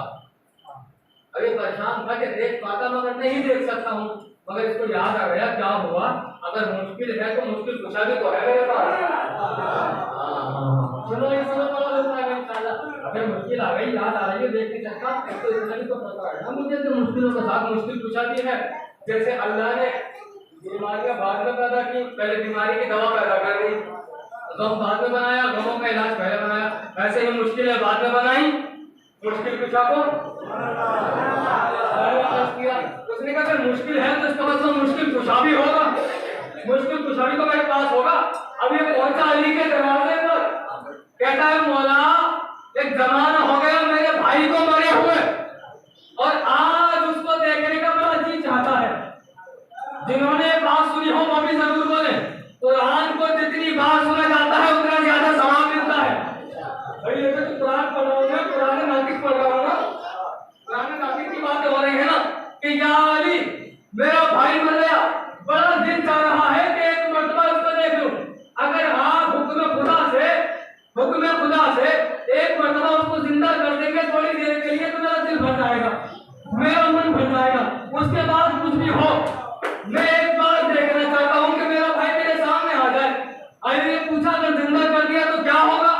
अभी परेशान था कि देख पाता मगर नहीं देख सकता हूँ, मगर इसको याद आ गया क्या हुआ, अगर मुश्किल है तो मुश्किल कुछ भी तो है मेरे पास। चलो ये सब पता लगता है इंशाल्लाह। अगर मुश्किल आ गई, याद आ रही है, देख नहीं सकता तो इतना भी तो पता है ना मुझे तो मुश्किलों के साथ मुश्किल पूछा भी है। जैसे अल्लाह ने बीमारियां बाद में पैदा की, पहले बीमारी की दवा पैदा कर दी, गम बाद में बनाया, गमों का इलाज पहले बनाया। ऐसे ही मुश्किलें बाद में बनाई, मुश्किल कुशा को किया। उसने कहा अगर मुश्किल है तो इसका मतलब मुश्किल कुशा भी होगा, मुश्किल कुशा भी तो मेरे पास होगा। अब ये पहुंचा अली के दरवाजे पर, कहता है मौला एक जमाना हो गया मेरे भाई को मरे हुए और आज उसको देखने का बड़ा जी चाहता है। जिन्होंने बात सुनी हो वो भी जरूर बोले, कुरान को जितनी बार सुना जाता है उतना ज्यादा सवाब मिलता है। भाई ये तो कुरान पढ़ रहा हूँ मैं, कुरान नातिक पढ़ रहा हूँ ना, कुरान नातिक की बात हो रही है ना कि या अली मेरा भाई मर गया, बड़ा दिल चाह रहा है कि एक मर्तबा उसको देख लूं। अगर आप हुक्म खुदा से एक मर्तबा उसको जिंदा कर देंगे थोड़ी देर के लिए तो मेरा दिल भर जाएगा, मेरा मन भर जाएगा। उसके बाद कुछ भी हो, मैं एक बार देखना चाहता हूँ कि मेरा भाई मेरे सामने आ जाए। अली ने पूछा अगर जिंदा कर दिया तो क्या होगा,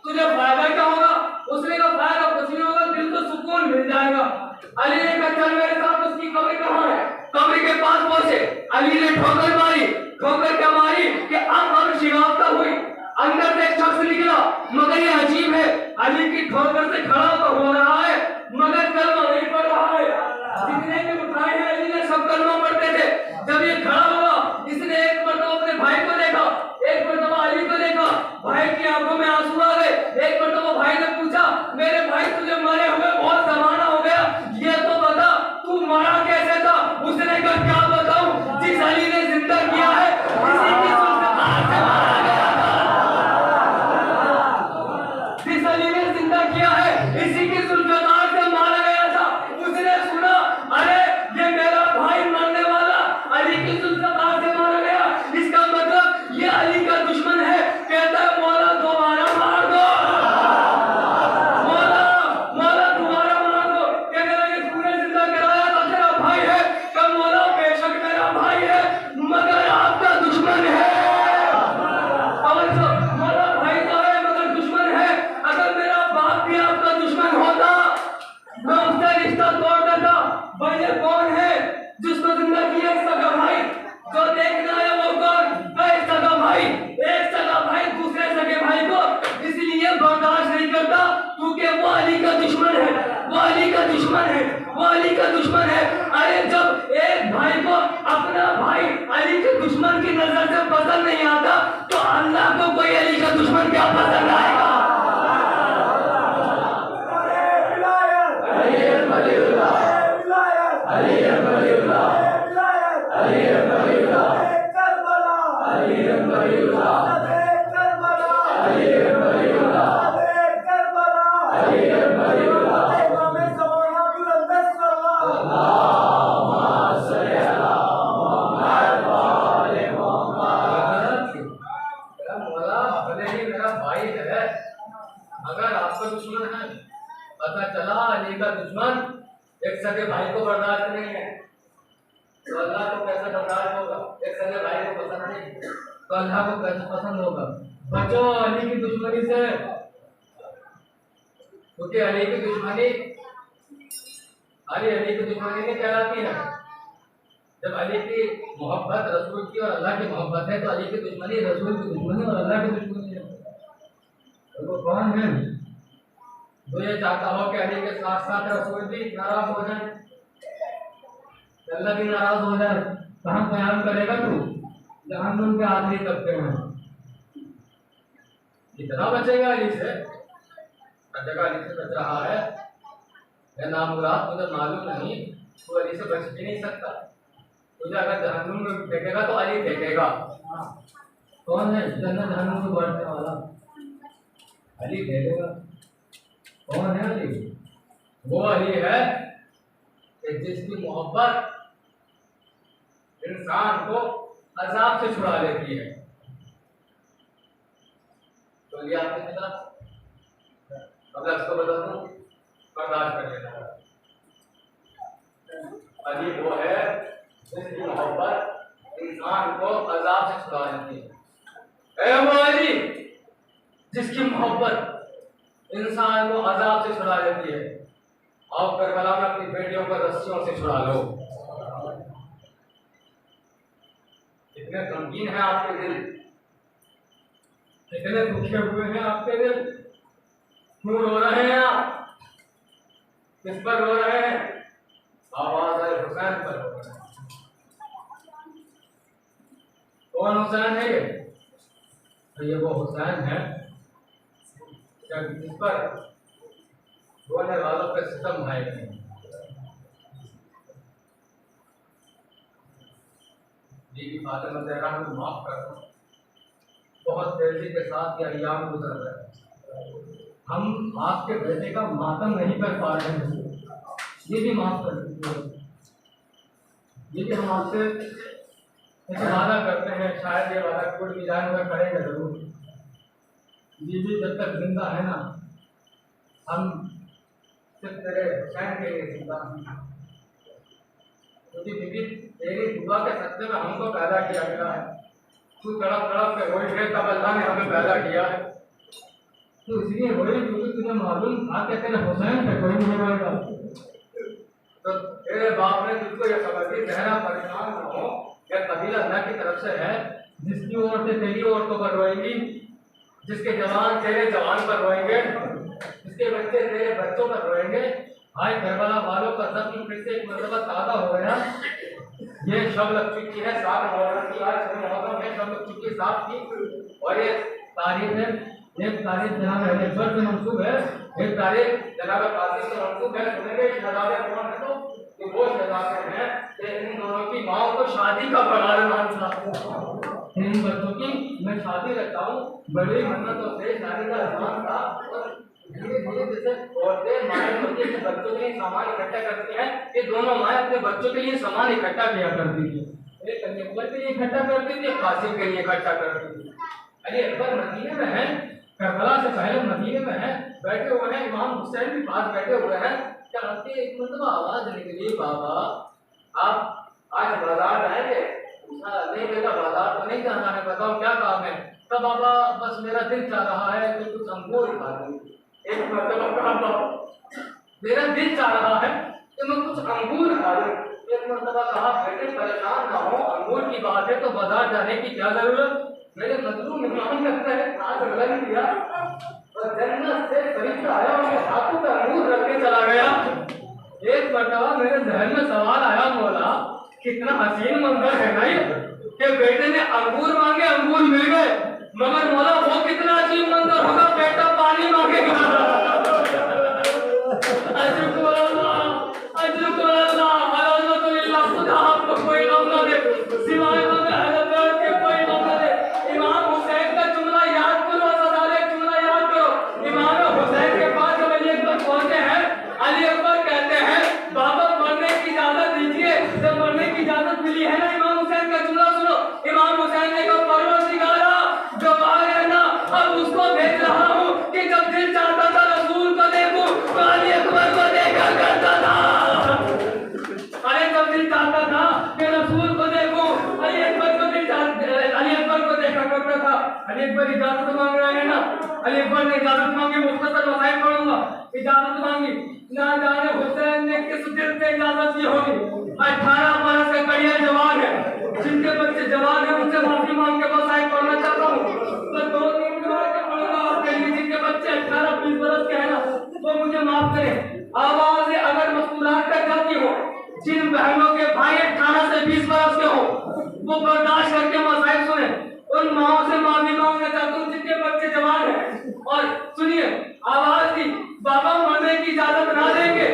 तुझे फायदा क्या होगा? उसने कहा फायदा कुछ नहीं होगा, दिल तो दुश्मन एक सगे भाई को बर्दाश्त नहीं है, तो अल्लाह को कैसा बर्दाश्त होगा? एक सगे भाई को पसंद नहीं तो अल्लाह को कैसा पसंद होगा? बचो अली की दुश्मनी से, क्योंकि अली की दुश्मनी अली की दुश्मनी नहीं कहलाती है। जब अली की मोहब्बत रसूल की और अल्लाह की मोहब्बत है तो अली की दुश्मनी रसूल की दुश्मनी और अल्लाह की दुश्मनी है। तो वो कौन है जो ये चाहता हो कि अली के साथ साथ रसूल भी नाराज हो जाए, अल्लाह भी नाराज हो जाए? कहाँ बयान करेगा तू? जहन्नुम के आखिरी तबके में कितना बचेगा अली से? हर जगह अली से बच रहा है, या नामुराद मुझे मालूम नहीं, तो अली से बच भी नहीं सकता। तुझे अगर जहन्नुम में फेंकेगा तो अली फेंकेगा। कौन है जन्नत जहन्नुम से बढ़ने वाला? अली फेंकेगा। कौन है अली? वो अली है कि जिसकी मोहब्बत इंसान को अजाब से छुड़ा लेती है। तो ये आपने कितना अब इसको बता दूं, बर्दाश्त कर लेना। अली वो है जिसकी मोहब्बत इंसान को अजाब से छुड़ा लेती है। ए वो अली जिसकी मोहब्बत इंसान को अजाब से छुड़ा लेती है। आप करबला में अपनी बेटियों को रस्सियों से छुड़ा लो। कितने गमगीन हैं आपके दिल, कितने दुखे हुए हैं आपके दिल, क्यों रो रहे हैं आप? किस पर रो रहे हैं? आवाज है हुसैन पर रो रहे हैं। कौन हुसैन है ये? तो ये वो हुसैन है जिस पर रोने वालों पे सितम भाई नहीं। बीबी फातिमा ज़हरा को माफ कर दो, बहुत तेजी के साथ ये अय्याम गुजर रहे, हम आपके बेटे का मातम नहीं कर पा रहे हैं, ये भी माफ कर दीजिए। ये भी हम आपसे एक वादा करते हैं, शायद ये वादा टूट भी जाए मगर करेंगे जरूर। बीबी जब तक जिंदा है ना, हम सिर्फ तेरे हुसैन के लिए जिंदा हैं, क्योंकि बीबी तेरी दुआ के सत्ते में हमको पैदा किया गया है। तू तड़प तड़प के रोई है तब अल्लाह ने हमें पैदा किया है, तो इसलिए रोई क्योंकि तुझे मालूम था कि तेरे हुसैन पे कोई नहीं रोएगा। तो तेरे बाप ने तुझको यह खबर दी, ज़हरा परेशान न हो, यह कबीला अल्लाह की तरफ से है, जिसकी ओर से तेरी औरतों पर रोएगी, जिसके जवान तेरे जवान पर रोएंगे, जिसके बच्चे तेरे बच्चों पर रोएंगे। आज करबला वालों का जख्म फिर से एक मरतबा ताज़ा हो गया। ये शब लग चुकी है 7 मुहर्रम की, आज 6 मुहर्रम में शब लग चुकी है 7 की, और ये तारीख है, एक तारीख जनाब अहलेश्वर से मंसूब है, एक तारीख जनाब कासिम से मंसूब है। सुनेंगे शहजादे कौन है? तो ये वो शहजादे हैं कि इन दोनों की माओ को शादी का बड़ा अरमान था। इन बच्चों की मैं शादी रखता हूँ, बड़ी मन्नतों से शादी का अरमान था, और धीरे धीरे जैसे औरतें माएँ होती है बच्चों के लिए सामान इकट्ठा करती हैं, ये दोनों माएँ अपने बच्चों के लिए सामान इकट्ठा किया करती थी। एक कन्याकुमारी के लिए इकट्ठा करती थी, कासिम के लिए इकट्ठा करती थी। अली अकबर मदीने में है, करबला से पहले मदीने में है, बैठे हुए हैं, इमाम हुसैन भी पास बैठे हुए हैं। क्या आपके एक मतलब आवाज निकली, बाबा आप आज बाजार जाएंगे? नहीं बेटा बाजार तो नहीं जाना है, बताओ क्या काम है? तो बाबा बस मेरा दिल चाह रहा है कि कुछ अंगूर खा लूं। एक मरतबा कहा मेरा दिल चाह रहा है कि मैं कुछ अंगूर खा लूं। एक मरतबा कहा बेटे परेशान ना हो, अंगूर की बात है तो बाजार जाने की क्या जरूरत? मेरे मजलूम इमाम लगता है हाथ लग दिया और जन्नत से फरिश्ता आया और मेरे हाथों पे अंगूर रख के चला गया। एक मरतबा मेरे जहन में सवाल आया, मौला कितना हसीन मंजर है ना ये, कि बेटे ने अंगूर मांगे, अंगूर मिल गए, मगर मौला वो कितना अजीब मंजर होगा, बेटा पानी मांगेगा। कोई नाम ना दे सिवाय के, कोई नाम ना दे। इमाम हुसैन का जुमला याद करो, सदाले जुमला याद करो। इमाम हुसैन के पास जब अली अकबर पहुंचे हैं, अली अकबर कहते हैं बाबा मरने की इजाजत दीजिए। जब मरने की इजाजत मिली है ना, इमाम हुसैन का जुमला सुनो। इमाम हुसैन ने कहा परवरदिगारा जो बाहर है ना, अब उसको भेज रहा हूँ कि जब दिल चाहता था अली अकबर इजाजत मांग रहे हैं ना। अली अकबर ने इजाजत मांगी, मुख्तसर मसाइल पढ़ूंगा। इजाजत मांगी, ना जाने हुसैन ने किस दिल से इजाजत दी होगी। 18 बरस का कड़िया जवान है, जिनके बच्चे जवान है उनसे माफी मांग के मसाइल पढ़ना चाहता हूँ। तो 2-3 के पढ़ूंगा आपके लिए, जिनके बच्चे 18-20 बरस के है ना, तो मुझे माफ करें। आवाज अगर मुस्कुराहट तक जाती हो, जिन बहनों के भाई 18 से 20 बरस के हो, वो बर्दाश्त करके मसाइल सुने। उन माओ से माफी मांगना चाहता हूँ जिनके बच्चे जवान हैं। और सुनिए, आवाज दी, बाबा मरने की इजाजत ना देंगे।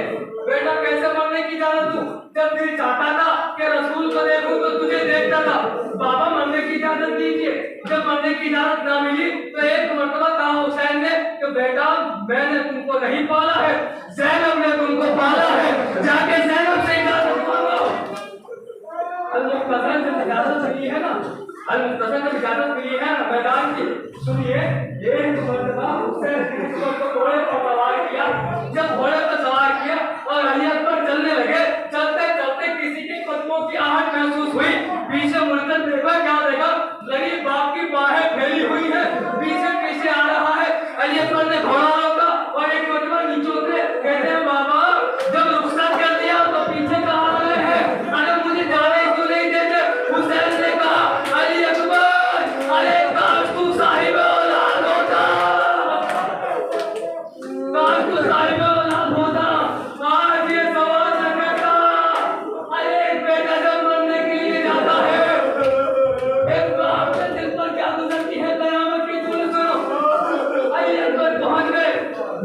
बेटा कैसे मरने की इजाजत दूं? जब दिल चाहता था कि रसूल को देखूं तो तुझे देखता था। बाबा मरने की इजाजत दीजिए। जब मरने की इजाजत ना मिली तो एक मरतबा कहा हुसैन ने कि बेटा मैंने तुमको नहीं पाला है, ज़ैनब ने तुमको पाला है, जाके ज़ैनब से इजाजत मांगो। अल-मुख्तसर जब इजाजत मिली है ना, अल-मुख्तसर जब इजाजत मिली है ना मैदान की, सुनिए, एक मरतबा हुसैन को घोड़े पर सवार किया। जब घोड़े पर सवार किया और अली अकबर चलने लगे, चलते चलते किसी के कदमों की आहट महसूस हुई। पीछे मुड़कर देखा, क्या देखा? लगी बाप की बाहें फैली हुई है, पीछे पीछे आ रहा है। अली अकबर ने घोड़ा रोका और एक मरतबा नीचे उतरे। कहते हैं बाबा जब रुखसत कर दिया तो पीछे कहाँ आ रहे हैं? अरे मुझे जाने क्यों नहीं देते? हुसैन ने कहा अली अकबर, अरे काश तू साहिब औलाद होता, काश तू साहिब औलाद होता, आज ये सवाल न करता। अरे एक बेटा जब मरने के लिए जाता है, एक बाप के दिल पर क्या गुजरती है कयामत की तूने सुनो। अली अकबर पहुंच गए,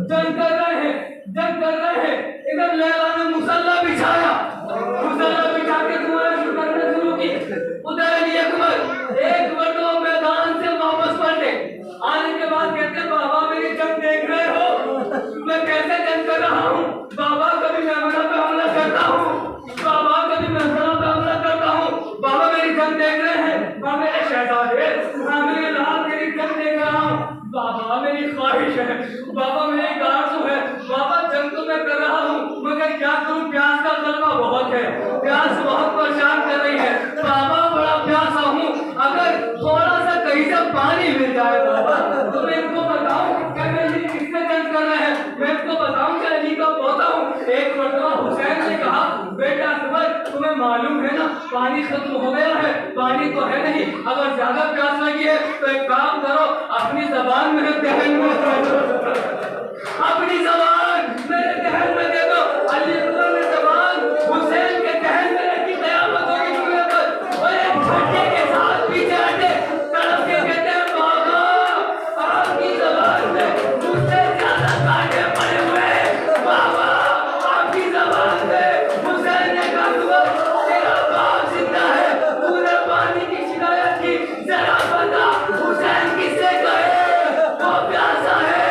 जंग कर रहे हैं, जंग कर रहे हैं। इधर लैला ने मुसल्ला बिछाया, मुसल्ला बिछा के दुआएं करना शुरू की। उधर अली अकबर एक मरतबा मैदान से वापस पलटे। आने के बाद कहते हैं बाबा मेरी जंग देख रहे हो, मैं कैसे जंग कर रहा हूँ? बाबा कभी मैं पे हमला करता हूँ, बाबा कभी मैं पे हमला करता हूँ। बाबा मेरी जंग देख रहे हैं, बाबा मेरे शहजादे, हाँ मेरे लाल तेरी जंग देख रहा हूँ। बाबा मेरी ख्वाहिश है, बाबा मेरी आरज़ू है, बाबा जंग तो मैं कर रहा हूँ मगर क्या करूँ, प्यास का गलबा बहुत है, प्यास बहुत परेशान कर रही है। बाबा बड़ा प्यासा हूँ, अगर थोड़ा सा कहीं से पानी मिल जाए बाबा तो मैं इनको बताऊँ क्या मैं ये किससे जंग कर रहे हैं, मैं इनको बताऊँ कि अली का पौधा हूँ। एक मरतबा हुसैन ने कहा बेटा अकबर तुम्हें मालूम है ना पानी खत्म हो गया है, पानी तो है नहीं, अगर ज्यादा प्यास लगी है तो एक काम करो अपनी जबान मेरे दहन में दे दो, अपनी जबान मेरे दहन में दे दो। अली अकबर ने जबान हुसैन के दहन में रखी, कयामत होगी दुनिया पर। और एक झटके के साथ पीछे हटे, तड़प के कहते हैं बाबा आपकी जबान में मुझसे ज्यादा कांटे पड़े हुए हैं, बाबा आपकी जबान में। हुसैन ने कहा तेरा बाप जिंदा है, तूने पानी की शिकायत की, जरा बता हुसैन किससे कहे वो प्यासा है।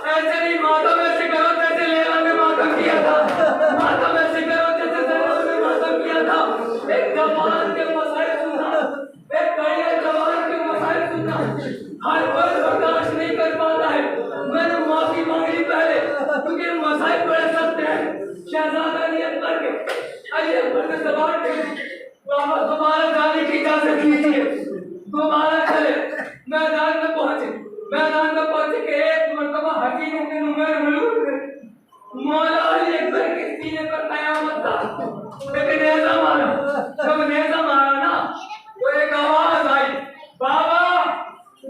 ऐसे नहीं मातम ऐसे करो जैसे लैला ने मातम किया था, मातम ऐसे करो जैसे ज़ैनब ने मातम किया था। एक जवान के मसाइल सुनना, एक कड़िया जवान के मसाइल सुनना हर कोई बर्दाश्त नहीं कर पाता है। मैंने माफी मांगी पहले क्योंकि मसाइल बड़े सख्त हैं। शहजादा अली अकबर के, अली अकबर ने जबान दे दी बाबा दोबारा जाने की इजाजत कीजिए, दोबारा चले। मैदान में पहुंचे, मैदान में पहुंचे के एक मरतबा हकीम इब्न उमर मलूक ने मौला अली अकबर के सीने पर कयामत था, लेकिन नेज़ा मारा। जब नेज़ा मारा ना तो एक आवाज आई बाबा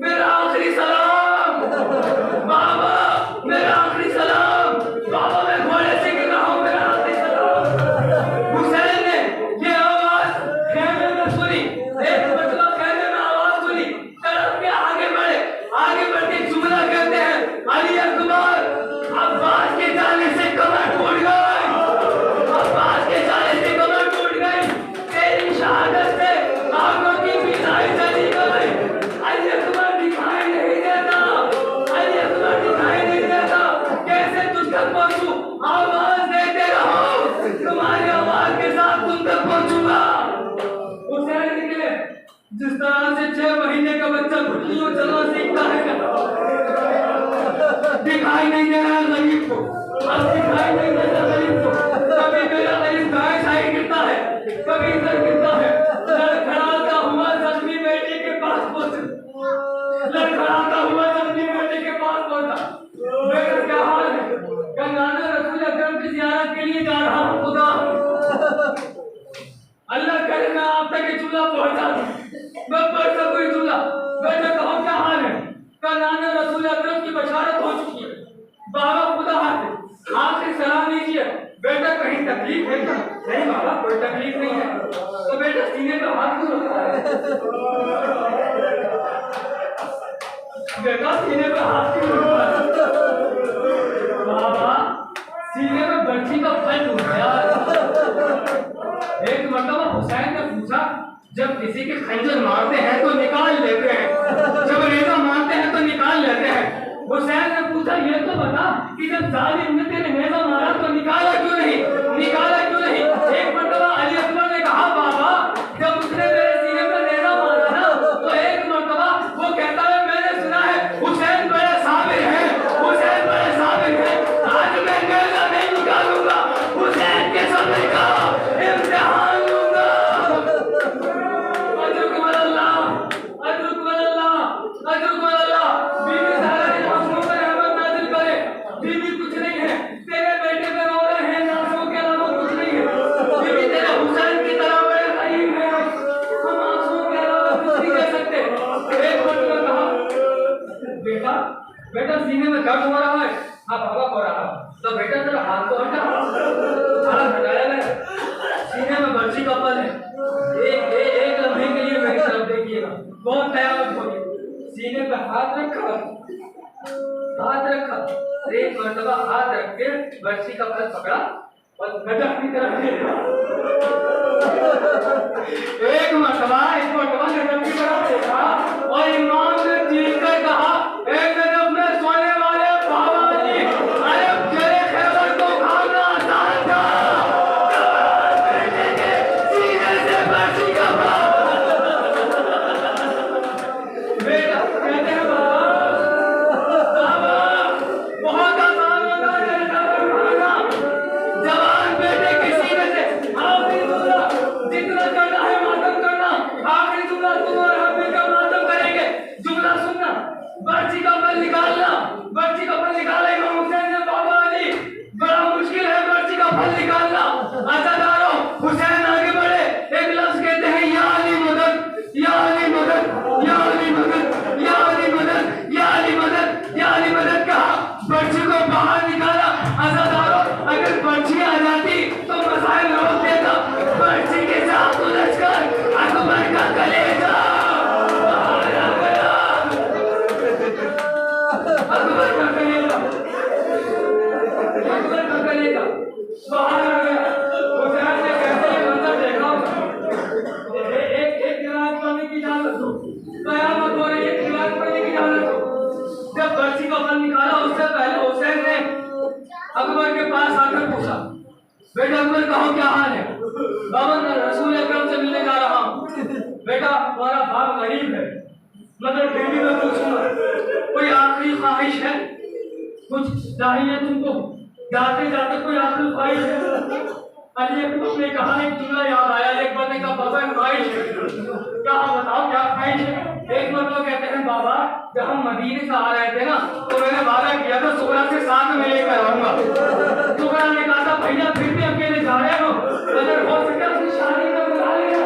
मेरा आखिरी सलाम, बाबा मेरा आखिरी सलाम, बाबा मैं घोड़े से गिर रहा हूँ, मेरा आखिरी सलाम। हुसैन ने ये आवाज खेमे में सुनी, एक मरतबा खेमे में आवाज सुनी, तड़प के आगे बढ़े, आगे बढ़ के जुमला कहते हैं अली अकबर अब्बास के जाने से कमर टूट गई, अब्बास के जाने से कमर टूट गई, तेरी शहादत से आंखों की बीनाई चली गई। अली अकबर दिखाई नहीं देता, अली अकबर दिखाई नहीं देता, कैसे तुझ तक पहुंचूं? आवाज देते रहो, तुम्हारी आवाज के साथ तुम तक पहुंचूंगा। हुसैन निकले, जिस तरह से 6 महीने का बच्चा घुटनियों चलना सीखता है, दिखाई नहीं दे रहा गरीब को, अब दिखाई नहीं दे रहा गरीब को। कभी मेरा गरीब दाएं साइड गिरता है, कभी इधर गिरता है, लड़खड़ाता हुआ जुमला पहुंचा दूं। मैं पढ़ सकूं ये जुमला। बेटा कहो क्या हाल है? नाना रसूल अकरम की बशारत हो चुकी है। बाबा खुदा हाथ आखिरी सलाम लीजिए। बेटा कहीं तकलीफ है क्या? नहीं बाबा कोई तकलीफ नहीं है। तो बेटा सीने पे हाथ क्यों रखा है? बेटा सीने पे हाथ क्यों रखा है? बाबा सीने में बर्छी का फल टूट गया। एक मर्तबा हुसैन ने पूछा, जब किसी के खंजर मारते हैं तो निकाल लेते हैं, जब रेजा मारते हैं तो निकाल लेते हैं। हुसैन ने पूछा, ये तो बता कि जब जालिम ने तेरे नेज़ा मारा तो निकाला क्यों नहीं? निकाला क्यों नहीं? एक मर्तबा अली अकबर ने कहा, बाबा जब उसने मेरे सीने पे नेज़ा मारा ना तो एक मर्तबा वो कहता है, मैंने सुना है हुसैन बड़े साबिर हैं, हुसैन बड़े साबिर हैं। आज मैं नेज़ा नहीं निकालूंगा, हुसैन के सब्र का इम्तिहान लूंगा। बेटा सीने में दर्द हो रहा है। हाँ बाबा हो रहा है। तो बेटा तेरा हाथ तो हटा। हाथ हटाया गया। सीने में बर्छी का फल है। एक लम्हे के लिए मेरी तरफ देखिएगा, बहुत कयामत होगी। सीने पे हाथ रखा, हाथ रखा, एक मर्तबा हाथ रख के बर्छी का फल पकड़ा और गजब की तरफ देखा। एक मर्तबा गजब की तरफ देखा और इमाम ने चीख कर कहा, एक गजब में सोने वाले बाबा जी, अरे तेरे खैबर को खाना आसान था। सीने से बर्छी का फल। बेटा कहते हैं बाबा बहुत आसान होता है तेरे खैबर खाना। जवान बेटे के सीने से आखिरी जुमला जितना करना है मातम करना, आखिरी जुमला तुम और हम मिलकर मातम करेंगे। जुमला सुनना, बर्छी का फल निकालना। बर्छी का फल निकाला इमाम हुसैन ने। बाबा अली बड़ा मुश्किल है बर्छी का फल निकालना। अज़ादारों हुसैन आगे बढ़े, एक लफ्ज कहते हैं, या अली मदद, या अली मदद, या अली मदद, या अली मदद, या अली मदद, या अली मदद कहा। बर्छी को बाहर निकाला। अज़ादारों अगर बर्छी आ जाती तो मसाइल रोक देता। बर्छी के साथ उलझकर अकबर का कलेजा बाहर आ गया। अकबर का कलेजा, अकबर का कलेजा बाहर आ गया। हुसैन ने कैसे ये मंजर देखा होगा। एक रिवायत पढ़ने की इजाजत दो, कयामत हो रही है, रिवायत पढ़ने की इजाजत दो। जब बर्छी का फल निकाला उससे पहले हुसैन ने अकबर के पास आकर पूछा, बेटा अकबर कहो क्या हाल है? बाबा मैं रसूल अकरम से मिलने जा रहा हूँ। बेटा तुम्हारा बाप गरीब है, मगर फिर भी मैं पूछूंगा कोई आखिरी ख्वाहिश है? कुछ चाहिए तुमको? जाते जाते कोई आखिरी ख्वाहिश है? अली अकबर ने कहा, एक जुमला याद आया। एक बार ने कहा, बाबा ख्वाहिश है। कहा बताओ क्या ख्वाहिश है? एक मतलब कहते हैं, बाबा जब हम मदीने से आ रहे थे ना तो मैंने वादा किया था सुगरा से साथ में लेकर आऊंगा। सुगरा ने कहा था, भैया फिर भी अकेले जा रहे हो, अगर हो सके अपनी शादी में बुला लेना,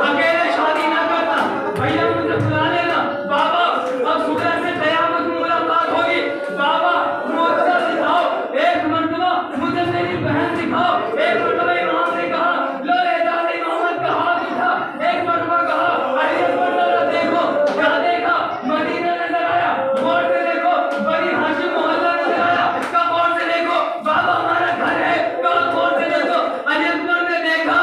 अकेले शादी ना करना, भैया मुझे बुला लेना। बाबा अब सुगरा से कयामत में मुलाकात होगी। बाबा मुझे सिखाओ, एक मर्तबा मुझे मेरी बहन सिखाओ। एक मर्तबा इमाम ने कहा, लो एजाज़ इमामत का हाथ उठा। एक मर्तबा कहा, अली अकबर जरा देखो। क्या देखा? मदीना नजर आया। गौर से देखो, बनी हाशिम मोहल्ला नजर आया। कब गौर से देखो, बाबा हमारा घर है। कब गौर से देखो, अली अकबर ने देखा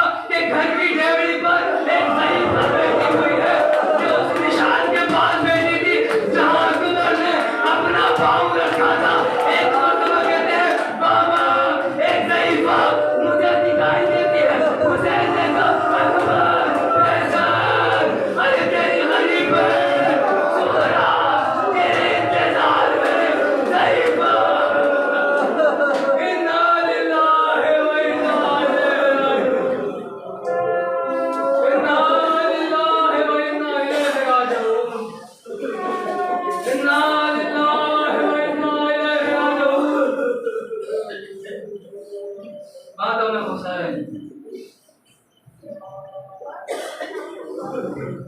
Thank you.